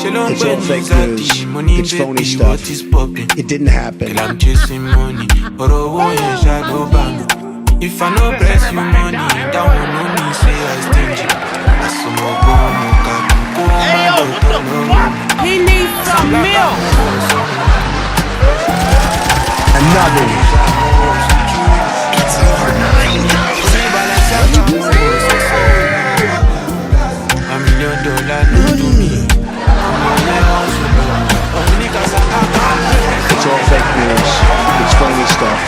It's all fake news. It's phony stuff. It didn't happen. I'm chasing money, but if I no bless you money, that one no me say I stingy. He needs some milk. Another one. It's over 9,000. $1 million no to me. It's all fake news. It's phony stuff.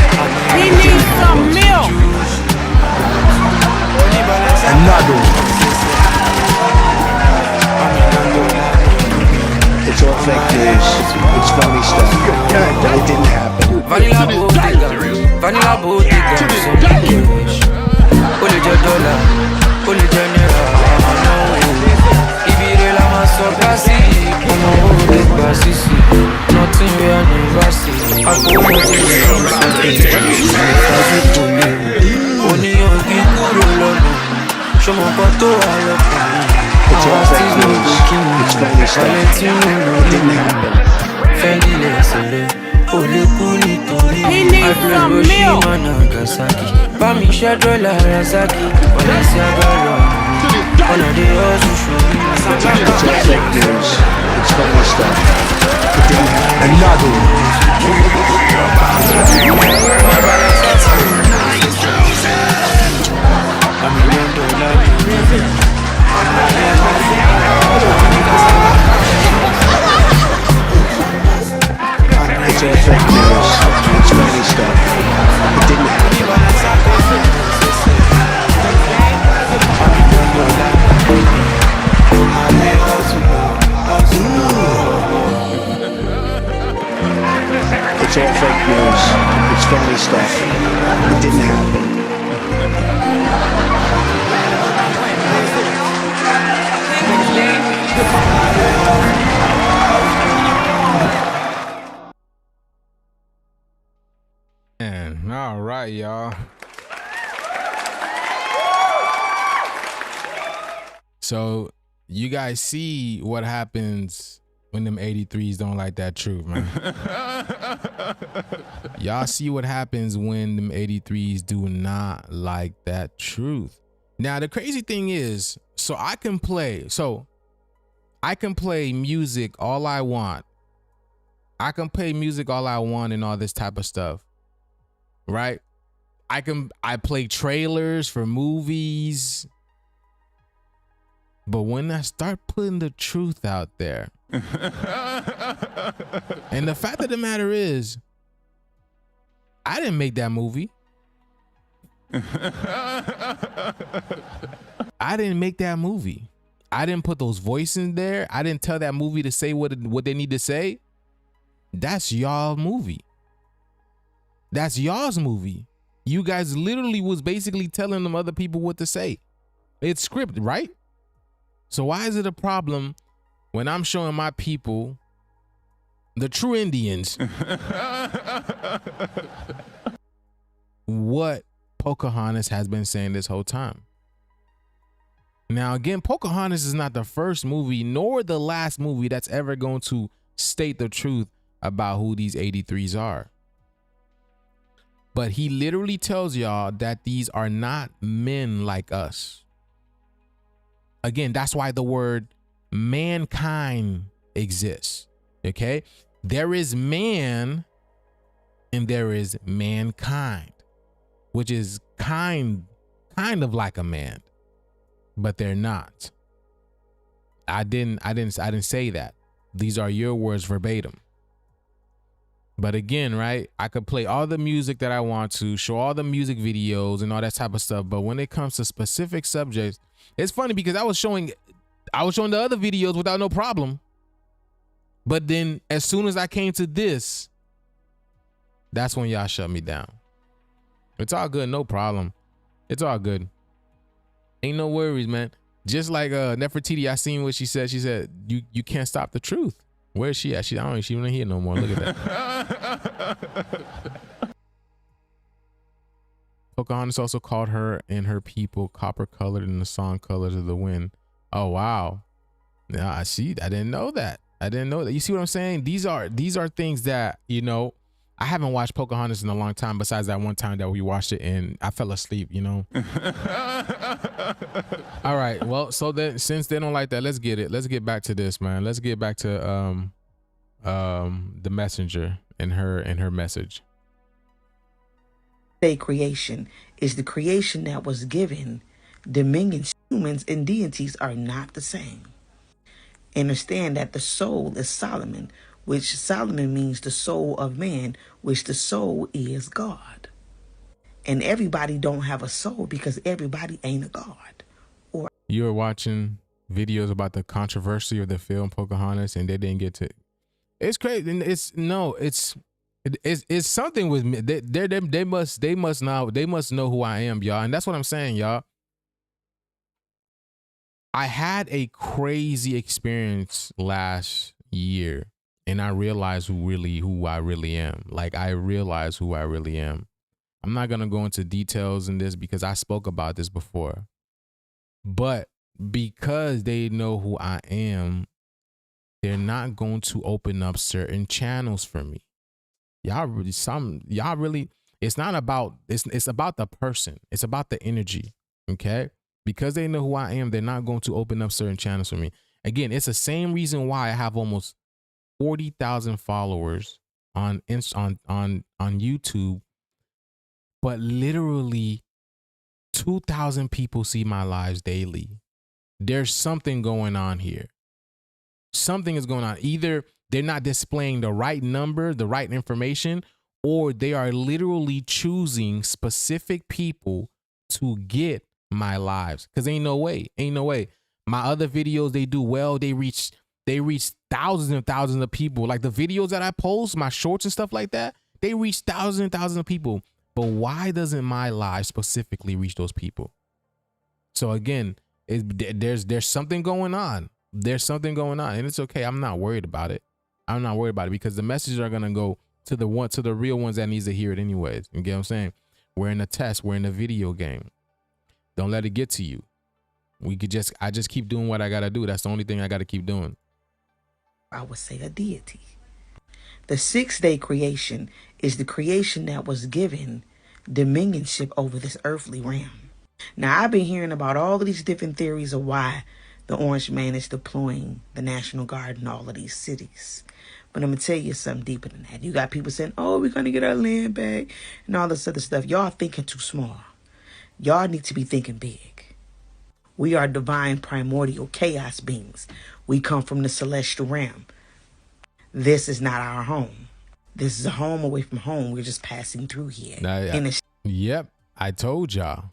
He needs some milk. Another one. It's all fake news. It's phony stuff. It didn't happen. Vanilla Bottega, some cash. Only $1, only $1. Ibirela masopasi, como de basisi. Nothing we are never see. I go Oni ogi kuro lono. Shomo pato alokani. It's all fake news. It's phony stuff. It didn't happen. Fendi lesele. Ole kuni tori. He needs some milk. Bami shadro la razaki. Ona si agalo. Ona de ozu shuri. It's all fake news. It's phony stuff. It didn't happen. Another one. It's all fake news. It's phony stuff. It didn't happen. It's all fake news. It's phony stuff. It didn't happen. Man, all right, y'all. So you guys see what happens when them 83s don't like that truth, man. Y'all see what happens when them 83s do not like that truth. Now, the crazy thing is, I can play music all I want. I can play music all I want and all this type of stuff. Right? I play trailers for movies. But when I start putting the truth out there, and the fact of the matter is, I didn't make that movie. I didn't make that movie. I didn't put those voices there. I didn't tell that movie to say what they need to say. That's y'all movie. That's y'all's movie. You guys literally was basically telling them other people what to say. It's scripted, right? So why is it a problem when I'm showing my people, the true Indians, what Pocahontas has been saying this whole time? Now, again, Pocahontas is not the first movie nor the last movie that's ever going to state the truth about who these 83s are. But he literally tells y'all that these are not men like us. Again, that's why the word mankind exists. Okay? There is man and there is mankind, which is kind of like a man, but they're not. I didn't say that. These are your words verbatim. But again, right, I could play all the music that I want to, show all the music videos and all that type of stuff. But when it comes to specific subjects, it's funny because I was showing the other videos without no problem. But then as soon as I came to this, that's when y'all shut me down. It's all good, no problem. It's all good. Ain't no worries, man. Just like Nefertiti, I seen what she said. She said, you can't stop the truth. Where is she at? She don't hear no more. Look at that. Pocahontas also called her and her people copper colored in the song Colors of the Wind. Oh, wow. Yeah, I see. I didn't know that. I didn't know that. You see what I'm saying? These are things that, you know, I haven't watched Pocahontas in a long time, besides that one time that we watched it and I fell asleep, you know. All right. Well, so then since they don't like that, let's get it. Let's get back to this, man. Let's get back to the messenger and her message. Day creation is the creation that was given dominion. Humans and deities are not the same. Understand that the soul is Solomon, which Solomon means the soul of man, which the soul is God. And everybody don't have a soul because everybody ain't a god. Or you were watching videos about the controversy of the film Pocahontas and they didn't get to. It's crazy. It's something with me. They must know who I am, y'all. And that's what I'm saying, y'all. I had a crazy experience last year and I realized who I really am. Like, I realized who I really am. I'm not going to go into details in this because I spoke about this before. But because they know who I am, they're not going to open up certain channels for me. It's not about, it's about the person. It's about the energy. Okay. Because they know who I am, they're not going to open up certain channels for me. Again, it's the same reason why I have almost 40,000 followers on YouTube, but literally 2,000 people see my lives daily. There's something going on here. Something is going on. Either they're not displaying the right number, the right information, or they are literally choosing specific people to get my lives. Cause ain't no way. My other videos, they do well. They reach thousands and thousands of people. Like the videos that I post, my shorts and stuff like that, they reach thousands and thousands of people. But why doesn't my live specifically reach those people? So again, there's something going on. There's something going on, and it's okay. I'm not worried about it. Because the messages are gonna go to the real ones that needs to hear it anyways. You get what I'm saying? We're in a test. We're in a video game. Don't let it get to you. I just keep doing what I gotta do. That's the only thing I gotta keep doing. I would say a deity. The 6-day creation is the creation that was given dominionship over this earthly realm. Now, I've been hearing about all of these different theories of why the Orange Man is deploying the National Guard in all of these cities. But I'm going to tell you something deeper than that. You got people saying, oh, we're going to get our land back and all this other stuff. Y'all thinking too small. Y'all need to be thinking big. We are divine primordial chaos beings. We come from the celestial realm. This is not our home. This is a home away from home. We're just passing through here. Yep. I told y'all.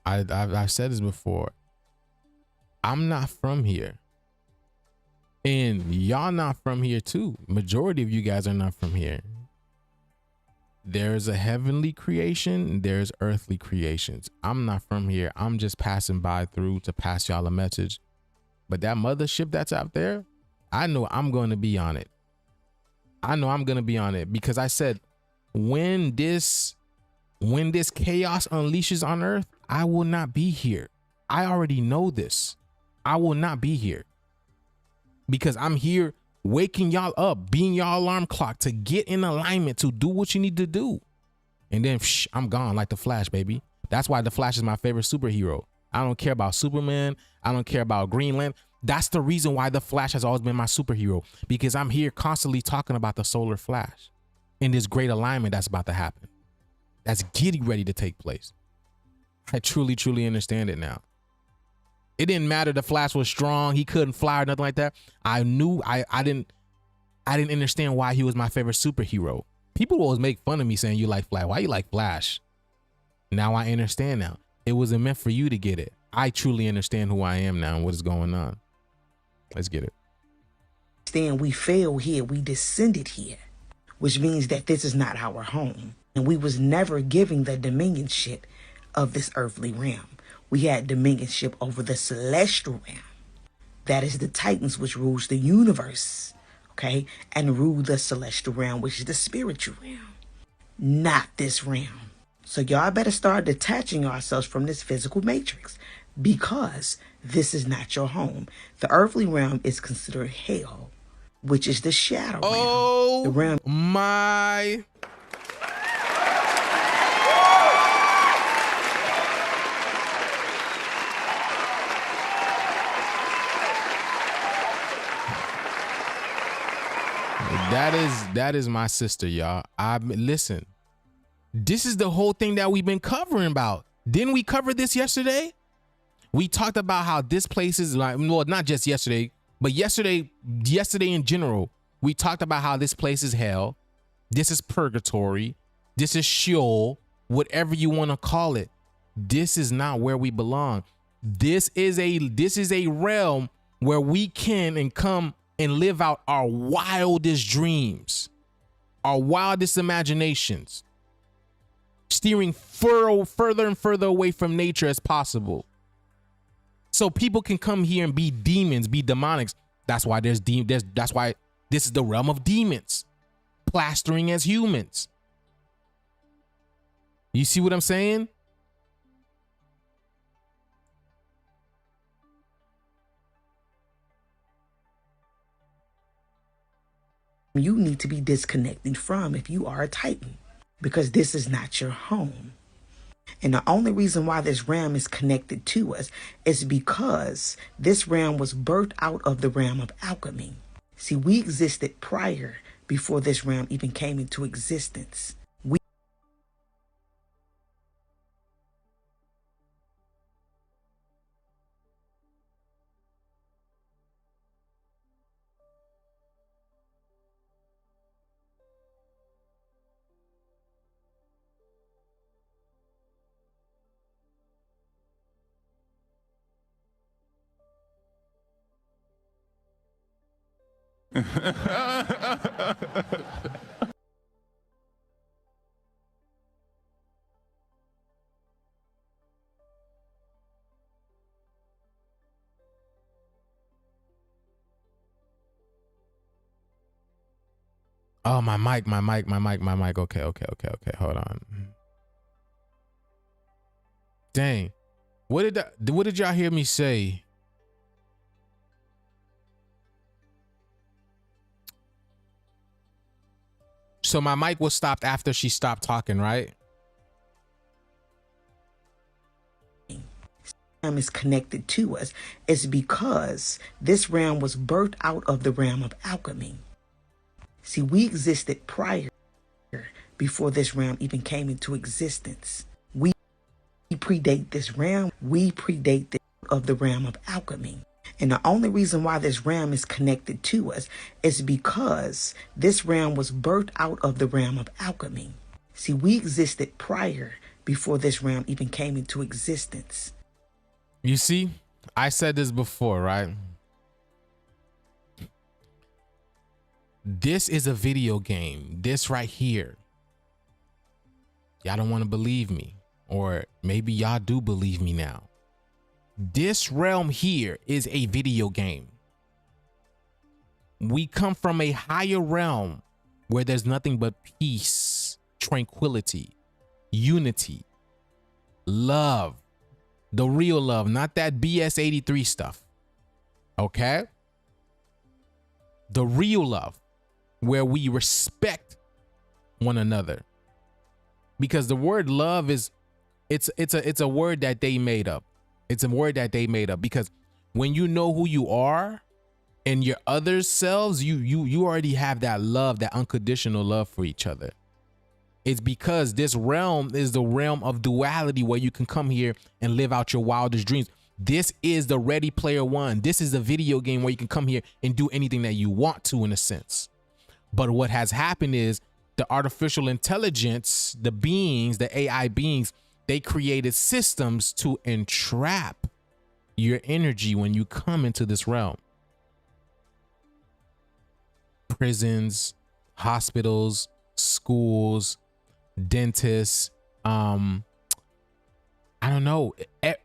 I've said this before. I'm not from here. And y'all not from here too. Majority of you guys are not from here. There's a heavenly creation. There's earthly creations. I'm not from here. I'm just passing by through to pass y'all a message. But that mothership that's out there, I know I'm going to be on it. Because I said, when this chaos unleashes on earth, I will not be here. I already know this. I will not be here because I'm here waking y'all up, being y'all alarm clock to get in alignment, to do what you need to do. And then I'm gone like the Flash, baby. That's why the Flash is my favorite superhero. I don't care about Superman. I don't care about Greenland. That's the reason why the Flash has always been my superhero, because I'm here constantly talking about the solar flash and this great alignment that's about to happen. That's getting ready to take place. I truly, truly understand it now. It didn't matter. The Flash was strong. He couldn't fly or nothing like that. I knew I didn't understand why he was my favorite superhero. People always make fun of me saying, you like Flash. Why you like Flash? Now I understand now. It wasn't meant for you to get it. I truly understand who I am now and what is going on. Let's get it. Understand we fell here. We descended here, which means that this is not our home. And we was never giving the dominionship of this earthly realm. We had dominionship over the celestial realm. That is the Titans, which rules the universe, okay? And rule the celestial realm, which is the spiritual realm, not this realm. So y'all better start detaching ourselves from this physical matrix. because this is not your home. The earthly realm is considered hell, which is the shadow realm. The realm my. That is my sister, y'all. Listen. This is the whole thing that we've been covering about. Didn't we cover this yesterday? We talked about how this place is like, well, not just yesterday, but yesterday in general, we talked about how this place is hell. This is purgatory. This is Sheol, whatever you want to call it. This is not where we belong. This is a realm where we can and come and live out our wildest dreams, our wildest imaginations, steering further and further away from nature as possible. So people can come here and be demons, be demonics. That's why that's why this is the realm of demons, plastering as humans. You see what I'm saying? you need to be disconnected from if you are a Titan, because this is not your home. And the only reason why this realm is connected to us is because this realm was birthed out of the realm of alchemy. See, we existed prior, before this realm even came into existence. Oh, my mic. Okay. Hold on. Dang. What did y'all hear me say? So my mic was stopped after she stopped talking, right? Realm is connected to us is because this realm was birthed out of the realm of alchemy. See, we existed prior, before this realm even came into existence. We predate this realm. We predate the realm of alchemy. And the only reason why this realm is connected to us is because this realm was birthed out of the realm of alchemy. See, we existed prior, before this realm even came into existence. You see, I said this before, right? This is a video game. This right here. Y'all don't want to believe me, or maybe y'all do believe me now. This realm here is a video game. We come from a higher realm where there's nothing but peace, tranquility, unity, love, the real love, not that BS 83 stuff. Okay? The real love, where we respect one another. Because the word love is, it's a word that they made up. It's a word that they made up, because when you know who you are and your other selves, you already have that love, that unconditional love for each other. It's because this realm is the realm of duality, where you can come here and live out your wildest dreams. This is the Ready Player One. This is the video game where you can come here and do anything that you want to, in a sense. But what has happened is the artificial intelligence, the beings, the AI beings, they created systems to entrap your energy when you come into this realm. Prisons, hospitals, schools, dentists, I don't know,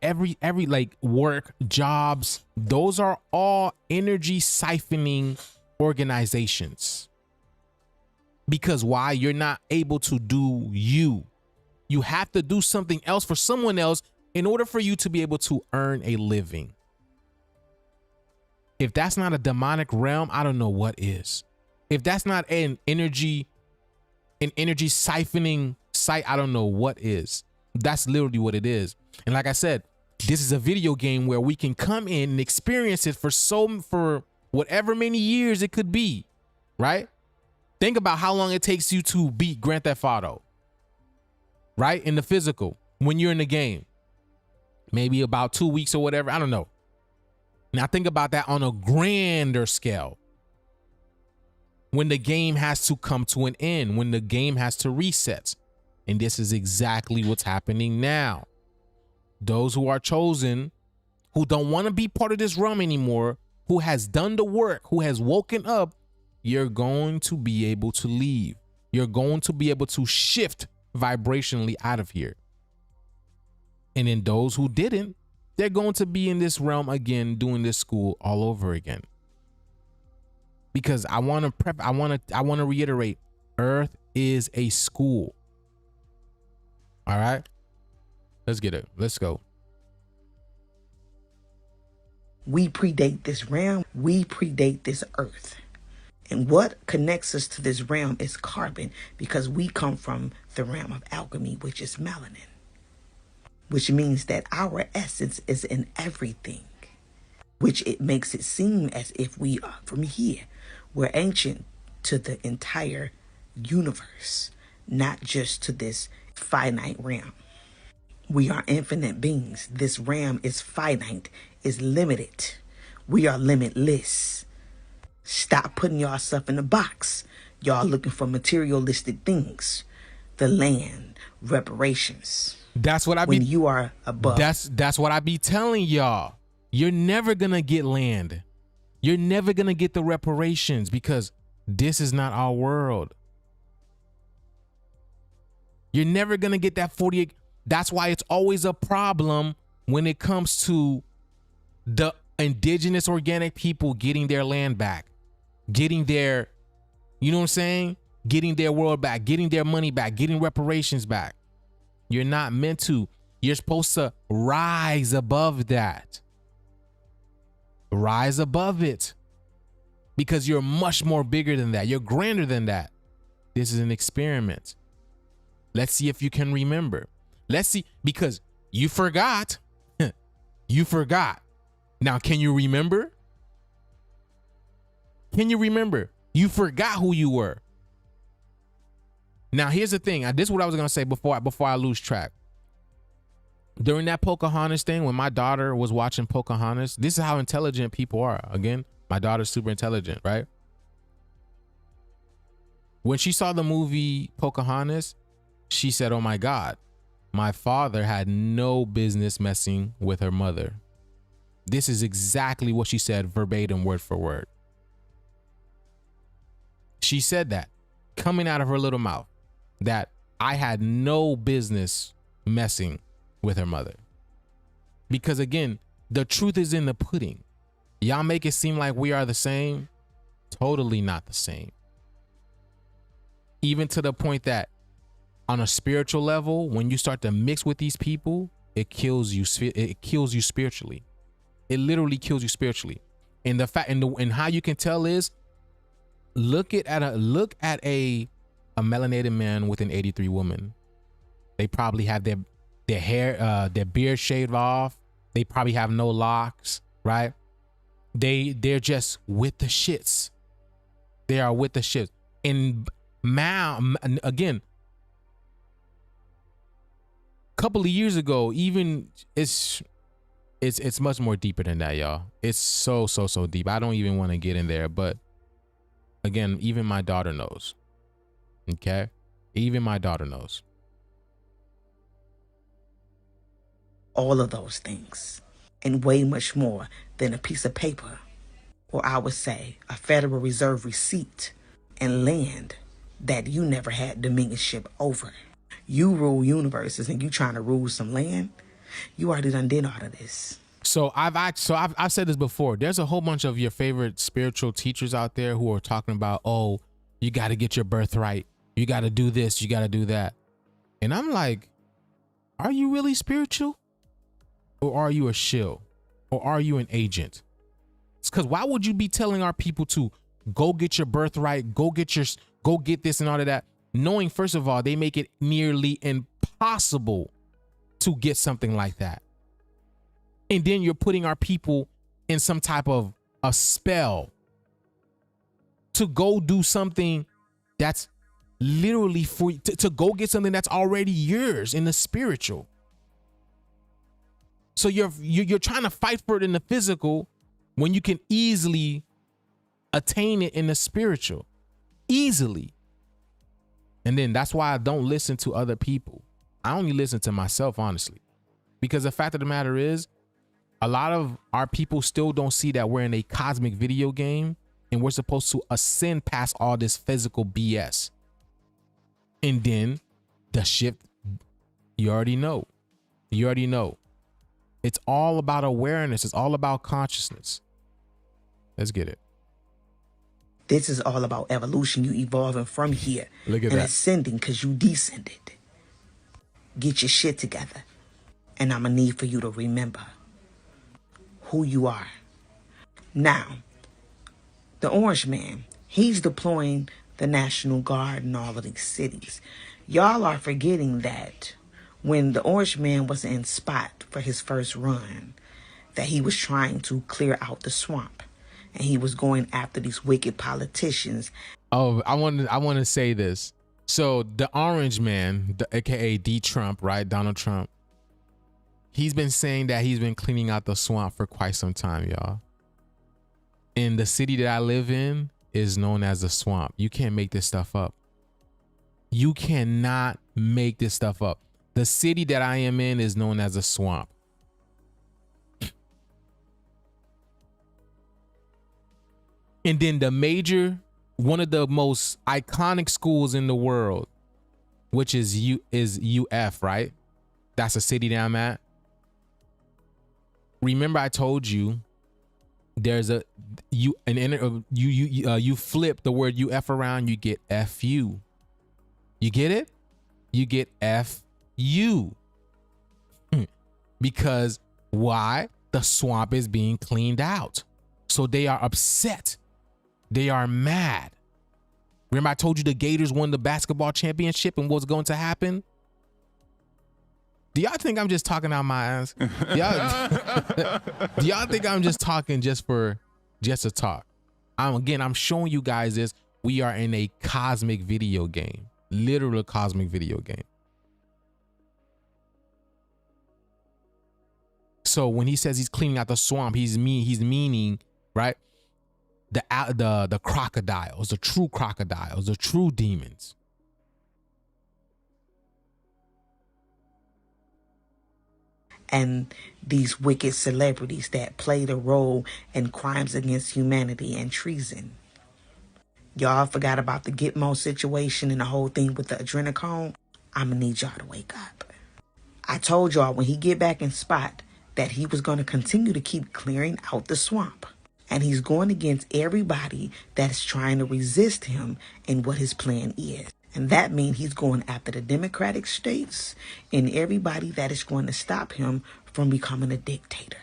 every like work, jobs, those are all energy siphoning organizations. Because why? You're not able to do you. You have to do something else for someone else in order for you to be able to earn a living, if that's not a demonic realm, I don't know what is. If that's not an energy siphoning site, I don't know what is. That's literally what it is. And like I said, this is a video game where we can come in and experience it for whatever many years it could be, right? Think about how long it takes you to beat Grand Theft Auto, right? In the physical, when you're in the game, maybe about 2 weeks or whatever. I don't know. Now think about that on a grander scale. When the game has to come to an end, when the game has to reset. And this is exactly what's happening now. Those who are chosen, who don't want to be part of this realm anymore, who has done the work, who has woken up, you're going to be able to leave. You're going to be able to shift vibrationally out of here. And then those who didn't, they're going to be in this realm again, doing this school all over again. Because I want to reiterate, Earth is a school. All right, let's get it. Let's go. We predate this realm. We predate this earth. And what connects us to this realm is carbon, because we come from the realm of alchemy, which is melanin, which means that our essence is in everything, which it makes it seem as if we are from here. We're ancient to the entire universe, not just to this finite realm. We are infinite beings. This realm is finite, is limited. We are limitless. Stop putting yourself in a box. Y'all looking for materialistic things. The land, reparations. That's what when you are above. That's what I be telling y'all. You're never gonna get land. You're never gonna get the reparations, because this is not our world. You're never gonna get that 48. That's why it's always a problem when it comes to the indigenous organic people getting their land back, getting their, you know what I'm saying? Getting their world back, getting their money back, getting reparations back. You're not meant to. You're supposed to rise above that. Rise above it. Because you're much more bigger than that. You're grander than that. This is an experiment. Let's see if you can remember. Let's see, because you forgot. You forgot. Now, can you remember? Can you remember? You forgot who you were. Now, here's the thing. This is what I was going to say before I lose track. During that Pocahontas thing, when my daughter was watching Pocahontas, this is how intelligent people are. Again, my daughter's super intelligent, right? When she saw the movie Pocahontas, she said, "Oh my God, my father had no business messing with her mother." This is exactly what she said, verbatim, word for word. She said that coming out of her little mouth, that I had no business messing with her mother. Because again, the truth is in the pudding. Y'all make it seem like we are the same. Totally not the same. Even to the point that on a spiritual level, when you start to mix with these people, it kills you. It kills you spiritually. It literally kills you spiritually. And the fact and how you can tell is look at a melanated man with an 83 woman. They probably have their hair, their beard shaved off. They probably have no locks, right? They're just with the shits. They are with the shits. And again, a couple of years ago, even it's much more deeper than that, y'all. It's so deep. I don't even want to get in there, but again, even my daughter knows. Okay? Even my daughter knows. All of those things, and way much more than a piece of paper, or I would say a Federal Reserve receipt and land that you never had dominionship over. You rule universes and you trying to rule some land. You already done did all of this. So I've said this before. There's a whole bunch of your favorite spiritual teachers out there who are talking about, oh, you got to get your birthright. You got to do this. You got to do that. And I'm like, are you really spiritual? or are you a shill? Or are you an agent? It's because why would you be telling our people to go get your birthright, go get this and all of that, knowing first of all, they make it nearly impossible to get something like that. And then you're putting our people in some type of a spell to go do something that's literally for to go get something that's already yours in the spiritual. So you're trying to fight for it in the physical when you can easily attain it in the spiritual. Easily. And then that's why I don't listen to other people. I only listen to myself, honestly. Because the fact of the matter is, a lot of our people still don't see that we're in a cosmic video game and we're supposed to ascend past all this physical BS. And then the shift, you already know. You already know. It's all about awareness. It's all about consciousness. Let's get it. This is all about evolution. You evolving from here. Look at and that. Ascending because you descended. Get your shit together. And I'm going to need for you to remember who you are. Now, the Orange Man, he's deploying the National Guard in all of these cities. Y'all are forgetting that when the Orange Man was in Spot for his first run, that he was trying to clear out the swamp. And he was going after these wicked politicians. Oh, I want to say this. So the Orange Man, aka D Trump, right? Donald Trump. He's been saying that he's been cleaning out the swamp for quite some time, y'all. And the city that I live in is known as the swamp. You can't make this stuff up. You cannot make this stuff up. The city that I am in is known as a swamp. And then one of the most iconic schools in the world, which is UF, right? That's a city that I'm at. Remember I told you there's you flip the word UF around, you get FU. You get it? You get FU. Because why? The swamp is being cleaned out. So they are upset. They are mad. Remember I told you the Gators won the basketball championship and what's going to happen? Do y'all think I'm just talking out my ass? Do y'all think I'm just talking just to talk? I'm showing you guys this. We are in a cosmic video game. Literal cosmic video game. So when he says he's cleaning out the swamp, he's meaning, right? The crocodiles, the true crocodiles, the true demons. And these wicked celebrities that played a role in crimes against humanity and treason. Y'all forgot about the Gitmo situation and the whole thing with the adrenochrome. I'm gonna need y'all to wake up. I told y'all when he get back in Spot that he was going to continue to keep clearing out the swamp. And he's going against everybody that is trying to resist him and what his plan is. And that means he's going after the Democratic states and everybody that is going to stop him from becoming a dictator.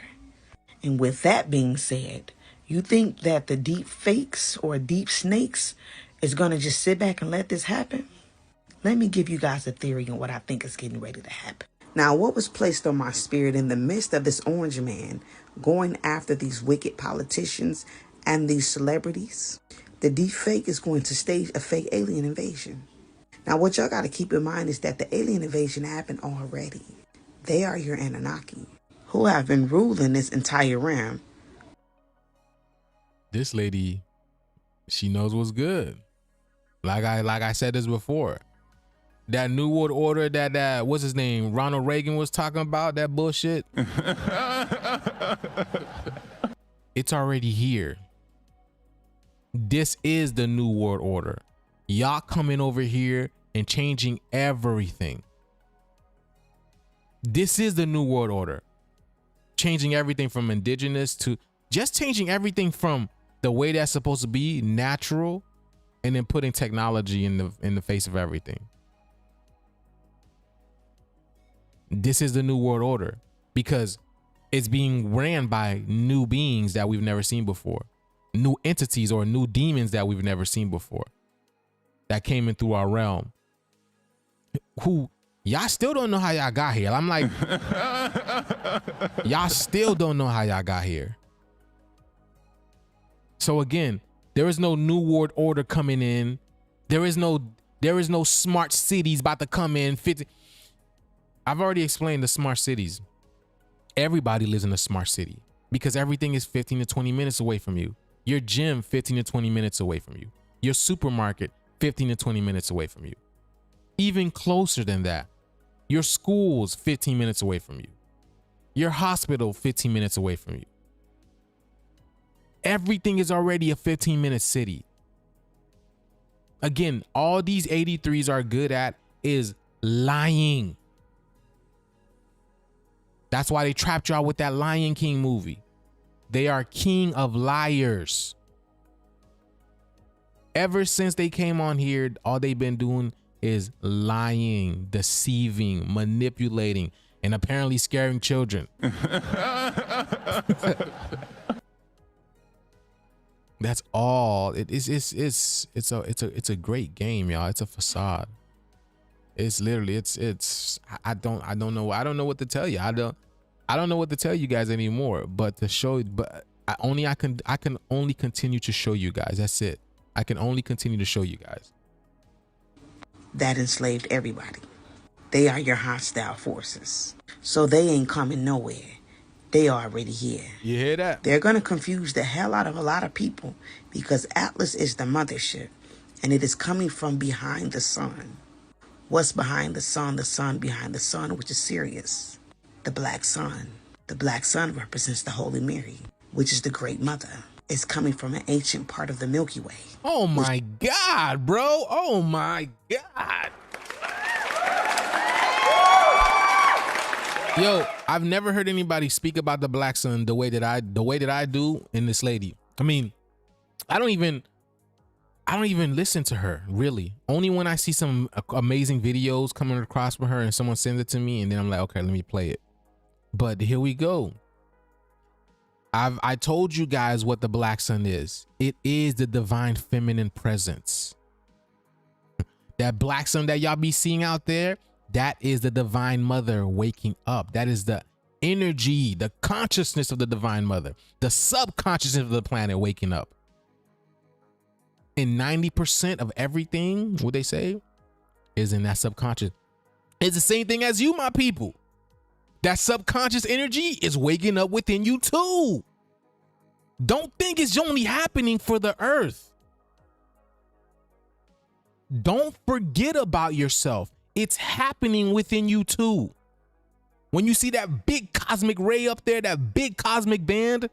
And with that being said, you think that the deep fakes or deep snakes is going to just sit back and let this happen? Let me give you guys a theory on what I think is getting ready to happen. Now, what was placed on my spirit in the midst of this Orange Man going after these wicked politicians and these celebrities? The deep fake is going to stage a fake alien invasion. Now, what y'all got to keep in mind is that the alien invasion happened already. They are your Anunnaki, who have been ruling this entire realm. This lady, she knows what's good. Like I said this before. That New World Order that what's his name, Ronald Reagan was talking about, that bullshit. It's already here. This is the New World Order. Y'all coming over here and changing everything. This is the New World Order. Changing everything from indigenous to just changing everything from the way that's supposed to be natural and then putting technology in the face of everything. This is the New World Order because It's being ran by new beings that we've never seen before, new entities or new demons that we've never seen before that came in through our realm. Who y'all still don't know how y'all got here. I'm like, y'all still don't know how y'all got here. So again, there is no new world order coming in. There is no smart cities about to come in. I've already explained the smart cities. Everybody lives in a smart city because everything is 15 to 20 minutes away from you. Your gym, 15 to 20 minutes away from you. Your supermarket, 15 to 20 minutes away from you. Even closer than that, your school's 15 minutes away from you. Your hospital, 15 minutes away from you. Everything is already a 15-minute city. Again, all these 83s are good at is lying. That's why they trapped y'all with that Lion King movie. They are king of liars. Ever since they came on here, all they've been doing is lying, deceiving, manipulating, and apparently scaring children. That's all. It's a great game, y'all. It's a facade. It's literally I don't know what to tell you. I don't know what to tell you guys anymore, but I can only continue to show you guys. That's it. I can only continue to show you guys. That enslaved everybody. They are your hostile forces. So they ain't coming nowhere. They already here. You hear that? They're going to confuse the hell out of a lot of people because Atlas is the mothership and it is coming from behind the sun. What's behind the sun? The sun behind the sun, which is Sirius, the black sun. The black sun represents the Holy Mary, which is the great mother. It's coming from an ancient part of the Milky Way. Oh my God, bro. Oh my God. Yo, I've never heard anybody speak about the black sun the way that I do in this lady. I mean, I don't even listen to her, really. Only when I see some amazing videos coming across from her and someone sends it to me, and then I'm like, okay, let me play it. But here we go. I told you guys what the black sun is. It is the divine feminine presence. That black sun that y'all be seeing out there, that is the divine mother waking up. That is the energy, the consciousness of the divine mother, the subconsciousness of the planet waking up. And 90% of everything, what they say, is in that subconscious. It's the same thing as you, my people. That subconscious energy is waking up within you too. Don't think it's only happening for the earth. Don't forget about yourself. It's happening within you too. When you see that big cosmic ray up there, that big cosmic band,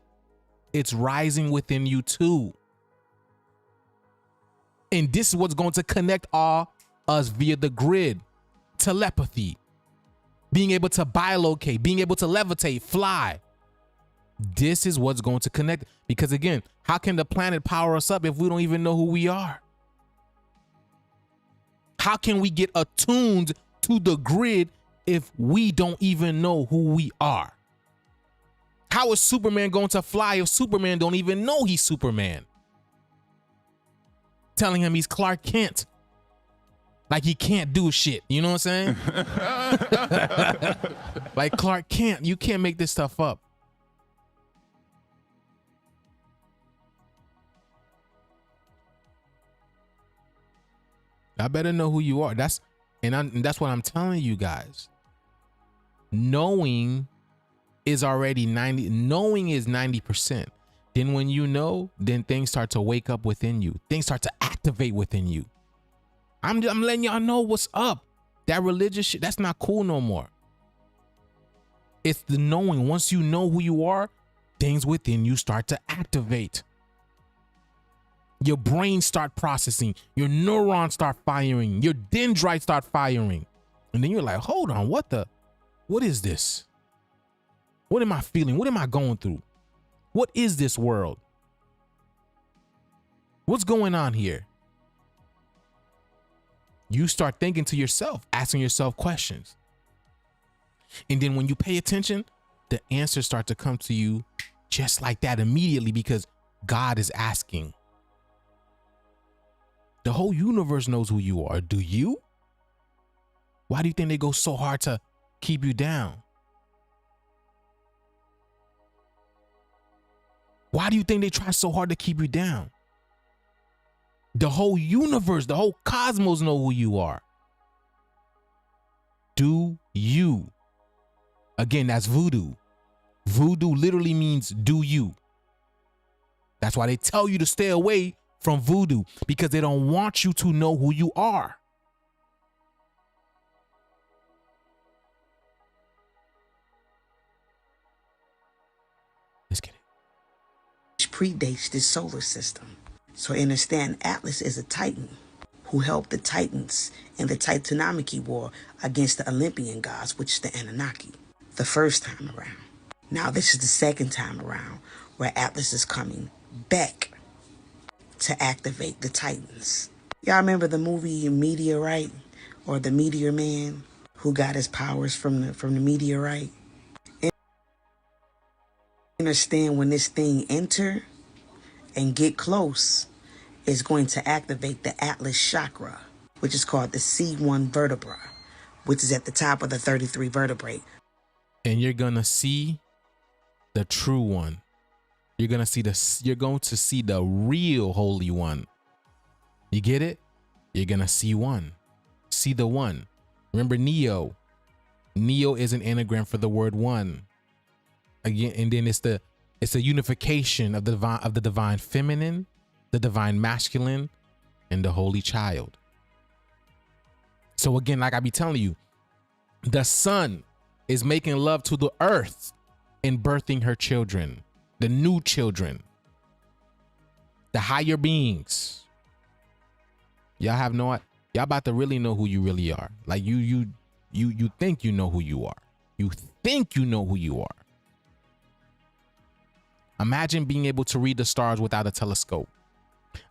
it's rising within you too. And this is what's going to connect all us via the grid. Telepathy. Being able to bilocate, being able to levitate, fly. This is what's going to connect. Because again, how can the planet power us up if we don't even know who we are? How can we get attuned to the grid if we don't even know who we are? How is Superman going to fly if Superman don't even know he's Superman? Telling him he's Clark Kent. Like he can't do shit. You know what I'm saying? Like Clark Kent, you can't make this stuff up. I better know who you are. That's what I'm telling you guys. Knowing is already 90. Knowing is 90%. Then when you know, then things start to wake up within you. Things start to activate within you. I'm letting y'all know what's up. That religious shit, that's not cool no more. It's the knowing. Once you know who you are, things within you start to activate. Your brain start processing. Your neurons start firing. Your dendrites start firing. And then you're like, hold on, what is this? What am I feeling? What am I going through? What is this world? What's going on here? You start thinking to yourself, asking yourself questions. And then when you pay attention, the answers start to come to you just like that immediately, because God is asking. The whole universe knows who you are. Do you? Why do you think they go so hard to keep you down? Why do you think they try so hard to keep you down? The whole universe, the whole cosmos know who you are. Do you? Again, that's voodoo. Voodoo literally means do you. That's why they tell you to stay away from voodoo, because they don't want you to know who you are. Let's get it. Which predates this solar system. So understand, Atlas is a Titan who helped the Titans in the Titanomachy War against the Olympian gods, which is the Anunnaki, the first time around. Now this is the second time around where Atlas is coming back to activate the Titans. Y'all remember the movie Meteorite, or the Meteor Man, who got his powers from the meteorite? And understand, when this thing enter and get close, is going to activate the Atlas chakra, which is called the C1 vertebra, which is at the top of the 33 vertebrae. And you're gonna see the true one. You're going to see the real Holy One. You get it? You're going to see one. See the one. Remember Neo. Neo is an anagram for the word one. Again, and then it's a unification of the divine feminine, the divine masculine, and the holy child. So again, like I be telling you, the sun is making love to the earth and birthing her children, the new children, the higher beings. Y'all about to really know who you really are. Like you think you know who you are. You think you know who you are. Imagine being able to read the stars without a telescope.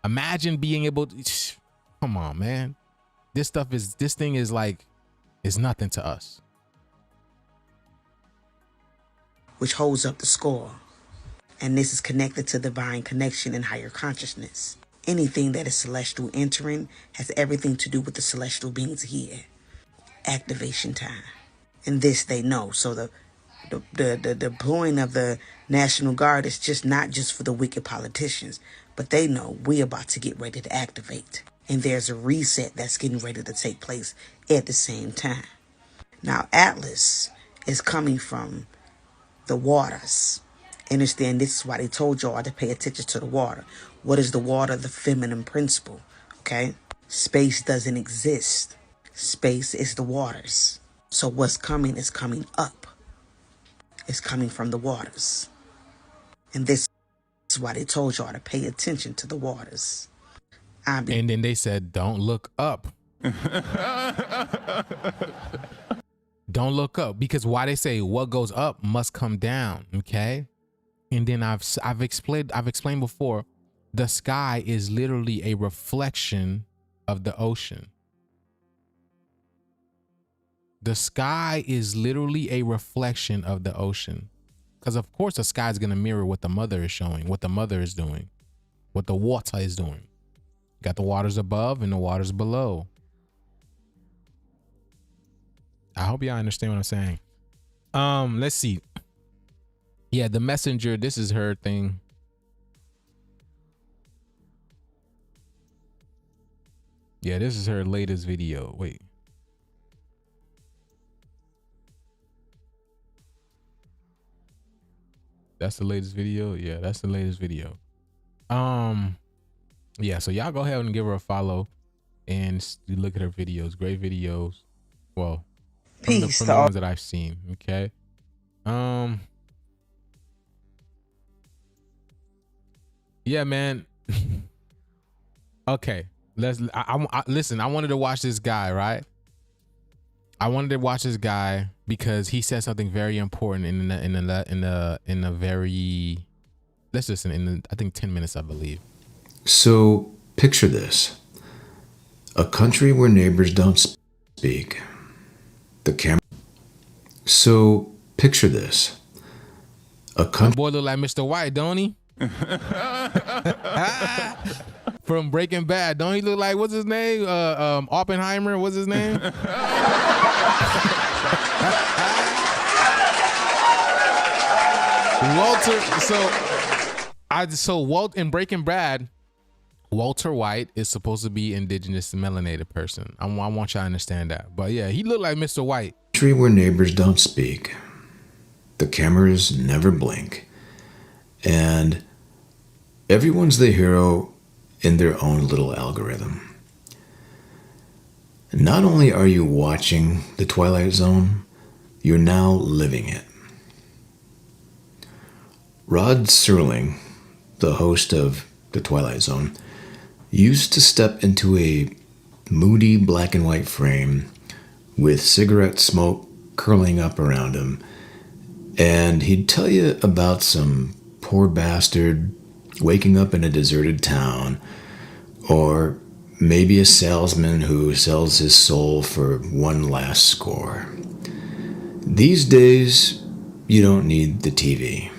Imagine being able to, come on, man. This thing is nothing to us. Which holds up the score. And this is connected to divine connection and higher consciousness. Anything that is celestial entering has everything to do with the celestial beings here. Activation time. And this they know. So the deploying of the National Guard is just not just for the wicked politicians, but they know we're about to get ready to activate. And there's a reset that's getting ready to take place at the same time. Now, Atlas is coming from the waters. Understand, this is why they told y'all to pay attention to the water. What is the water? The feminine principle. Okay? Space doesn't exist. Space is the waters. So what's coming is coming up. It's coming from the waters. And this is why they told y'all to pay attention to the waters. And then they said, don't look up. Don't look up. Because why they say what goes up must come down. Okay? And then I've explained before, the sky is literally a reflection of the ocean. The sky is literally a reflection of the ocean. Because of course the sky is going to mirror what the mother is showing, what the mother is doing, what the water is doing. You got the waters above and the waters below. I hope y'all understand what I'm saying. Let's see. Yeah, the messenger, this is her thing. Yeah, this is her latest video. Wait. That's the latest video? Yeah, that's the latest video. Yeah, so y'all go ahead and give her a follow and look at her videos. Great videos. Well, from the ones that I've seen, okay? Yeah, man. Okay, listen. I wanted to watch this guy, right? I wanted to watch this guy because he said something very important in a very, let's listen, in I think 10 minutes, I believe. So picture this: a country where neighbors don't speak. The camera. So picture this: A My country boy look like Mr. White, don't he? From Breaking Bad, don't he look like, what's his name? Oppenheimer, what's his name? Walter. So Walt in Breaking Bad, Walter White is supposed to be indigenous melanated person. I want y'all to understand that. But yeah, he looked like Mr. White. country where neighbors don't speak, the cameras never blink, and everyone's the hero in their own little algorithm. Not only are you watching The Twilight Zone, you're now living it. Rod Serling, the host of The Twilight Zone, used to step into a moody black and white frame with cigarette smoke curling up around him, and he'd tell you about some poor bastard waking up in a deserted town, or maybe a salesman who sells his soul for one last score. These days, you don't need the TV.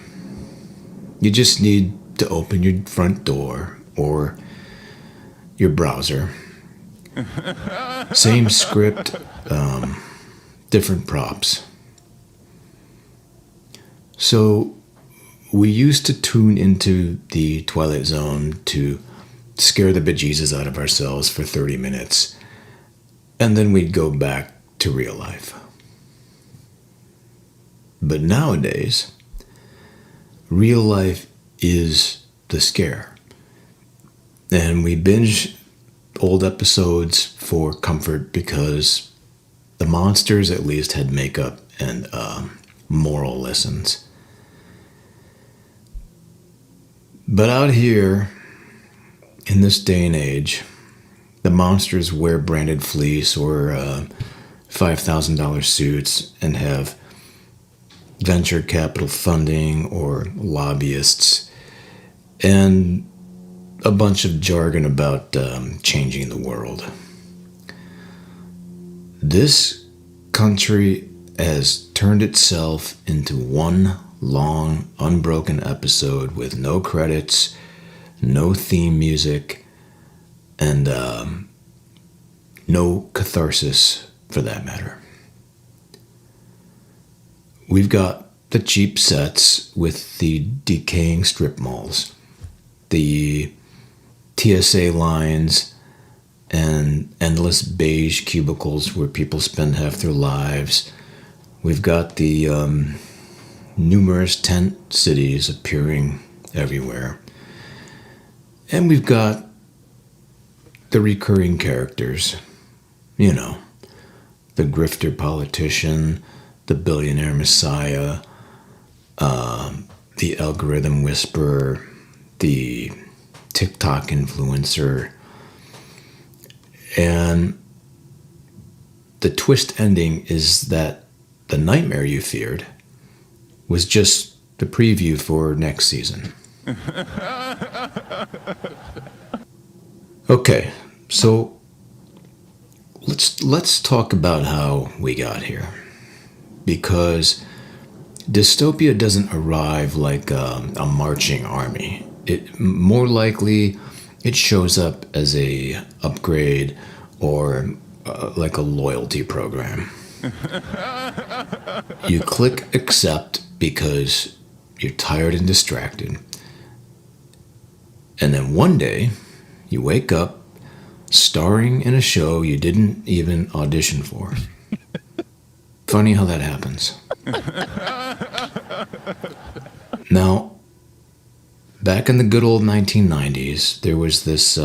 You just need to open your front door or your browser. Same script, different props. So we used to tune into the Twilight Zone to scare the bejesus out of ourselves for 30 minutes, and then we'd go back to real life. But nowadays, real life is the scare. And we binge old episodes for comfort because the monsters at least had makeup and moral lessons. But out here, in this day and age, the monsters wear branded fleece or $5,000 suits and have venture capital funding or lobbyists and a bunch of jargon about changing the world. This country has turned itself into one long, unbroken episode with no credits, no theme music, and no catharsis for that matter. We've got the cheap sets with the decaying strip malls, the TSA lines, and endless beige cubicles where people spend half their lives. We've got the numerous tent cities appearing everywhere. And we've got the recurring characters, you know, the grifter politician, the billionaire messiah, the algorithm whisperer, the TikTok influencer, and the twist ending is that the nightmare you feared was just the preview for next season. Okay, so let's talk about how we got here. Because dystopia doesn't arrive like a marching army. It more likely it shows up as a upgrade or like a loyalty program. You click accept because you're tired and distracted. And then one day you wake up starring in a show you didn't even audition for. Funny how that happens. Now, back in the good old 1990s, there was this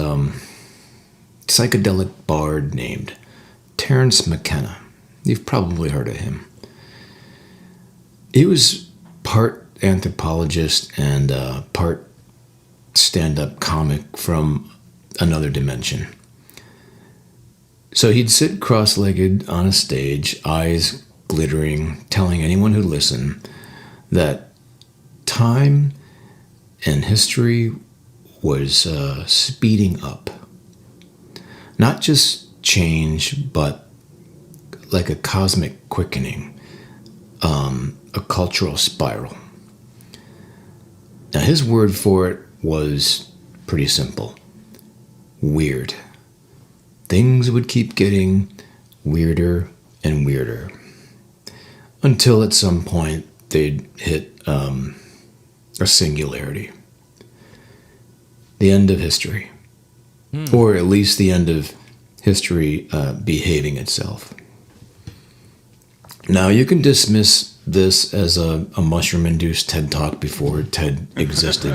psychedelic bard named Terence McKenna. You've probably heard of him. He was part anthropologist and part stand-up comic from another dimension. So he'd sit cross-legged on a stage, eyes glittering, telling anyone who listened that time and history was speeding up. Not just change, but like a cosmic quickening, a cultural spiral. Now, his word for it was pretty simple. Weird. Things would keep getting weirder and weirder until at some point they'd hit a singularity. The end of history. Or at least the end of history behaving itself. Now, you can dismiss this as a mushroom-induced TED Talk before TED existed.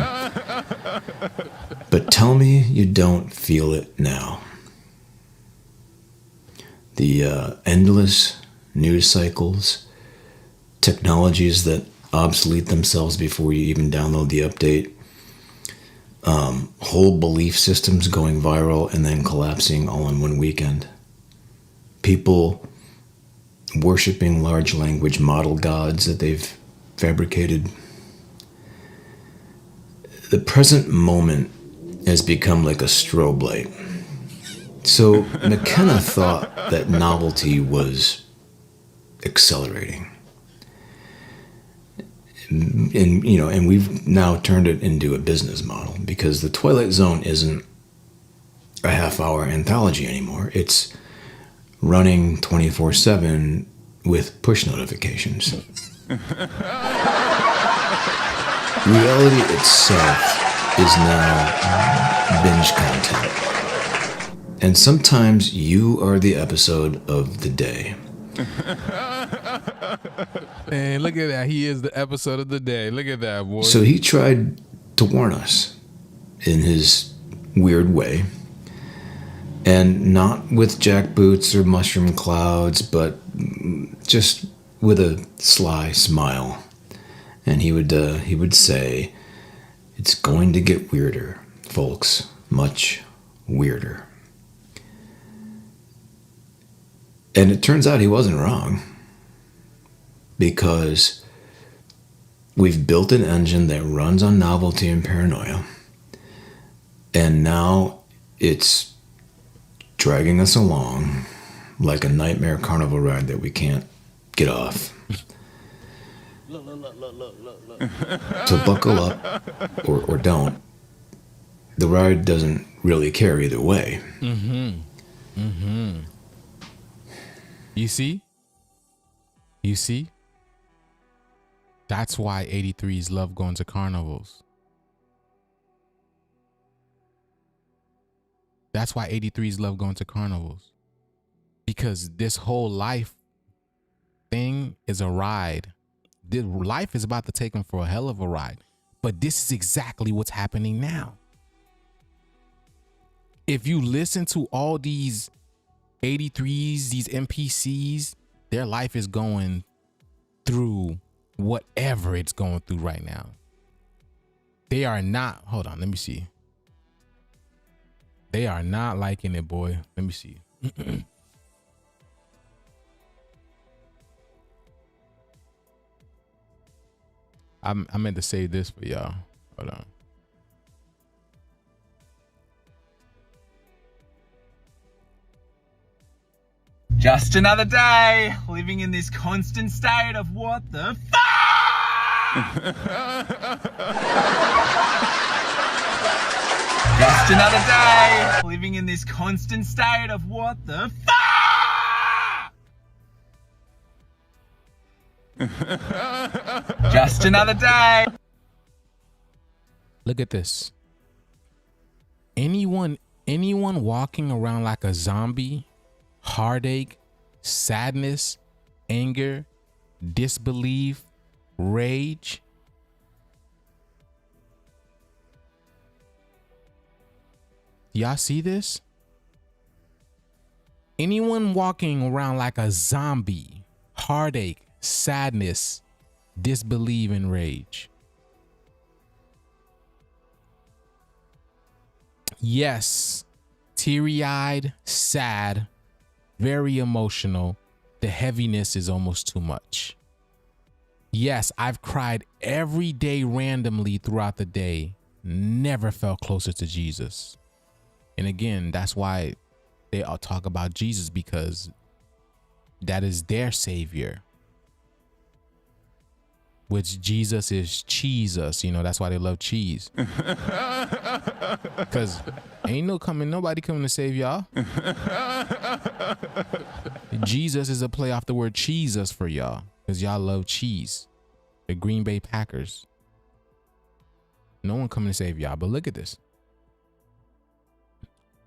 But tell me you don't feel it now. The endless news cycles, technologies that obsolete themselves before you even download the update, whole belief systems going viral and then collapsing all in one weekend. People worshiping large language model gods that they've fabricated. The present moment has become like a strobe light. So McKenna thought that novelty was accelerating. And we've now turned it into a business model because the Twilight Zone isn't a half-hour anthology anymore. It's running 24/7 with push notifications. Reality itself is now binge content. And sometimes you are the episode of the day. Man, look at that. He is the episode of the day. Look at that, boy. So he tried to warn us in his weird way. And not with jackboots or mushroom clouds, but just with a sly smile. And he would say, it's going to get weirder, folks. Much weirder. And it turns out he wasn't wrong. Because we've built an engine that runs on novelty and paranoia. And now it's dragging us along like a nightmare carnival ride that we can't get off. So buckle up or don't. The ride doesn't really care either way. You see? You see? That's why 83s love going to carnivals. That's why 83s love going to carnivals. Because this whole life thing is a ride. Life is about to take them for a hell of a ride. But this is exactly what's happening now. If you listen to all these 83s, these NPCs, their life is going through whatever it's going through right now. They are not, hold on, let me see. They are not liking it, boy. Let me see. I meant to save this for y'all. Hold on. Just another day, living in this constant state of what the fuck? Just another day, living in this constant state of what the fuck? Just another day. Look at this. Anyone walking around like a zombie, heartache, sadness, anger, disbelief, rage. Y'all see this? Anyone walking around like a zombie, heartache, sadness, disbelief, and rage. Yes, teary-eyed, sad, very emotional. The heaviness is almost too much. Yes, I've cried every day randomly throughout the day. Never felt closer to Jesus. And again, that's why they all talk about Jesus, because that is their savior. which Jesus is cheesus. You know, that's why they love cheese. Because ain't nobody coming to save y'all. Jesus is a play off the word cheesus for y'all, because y'all love cheese. The Green Bay Packers. No one coming to save y'all, but look at this.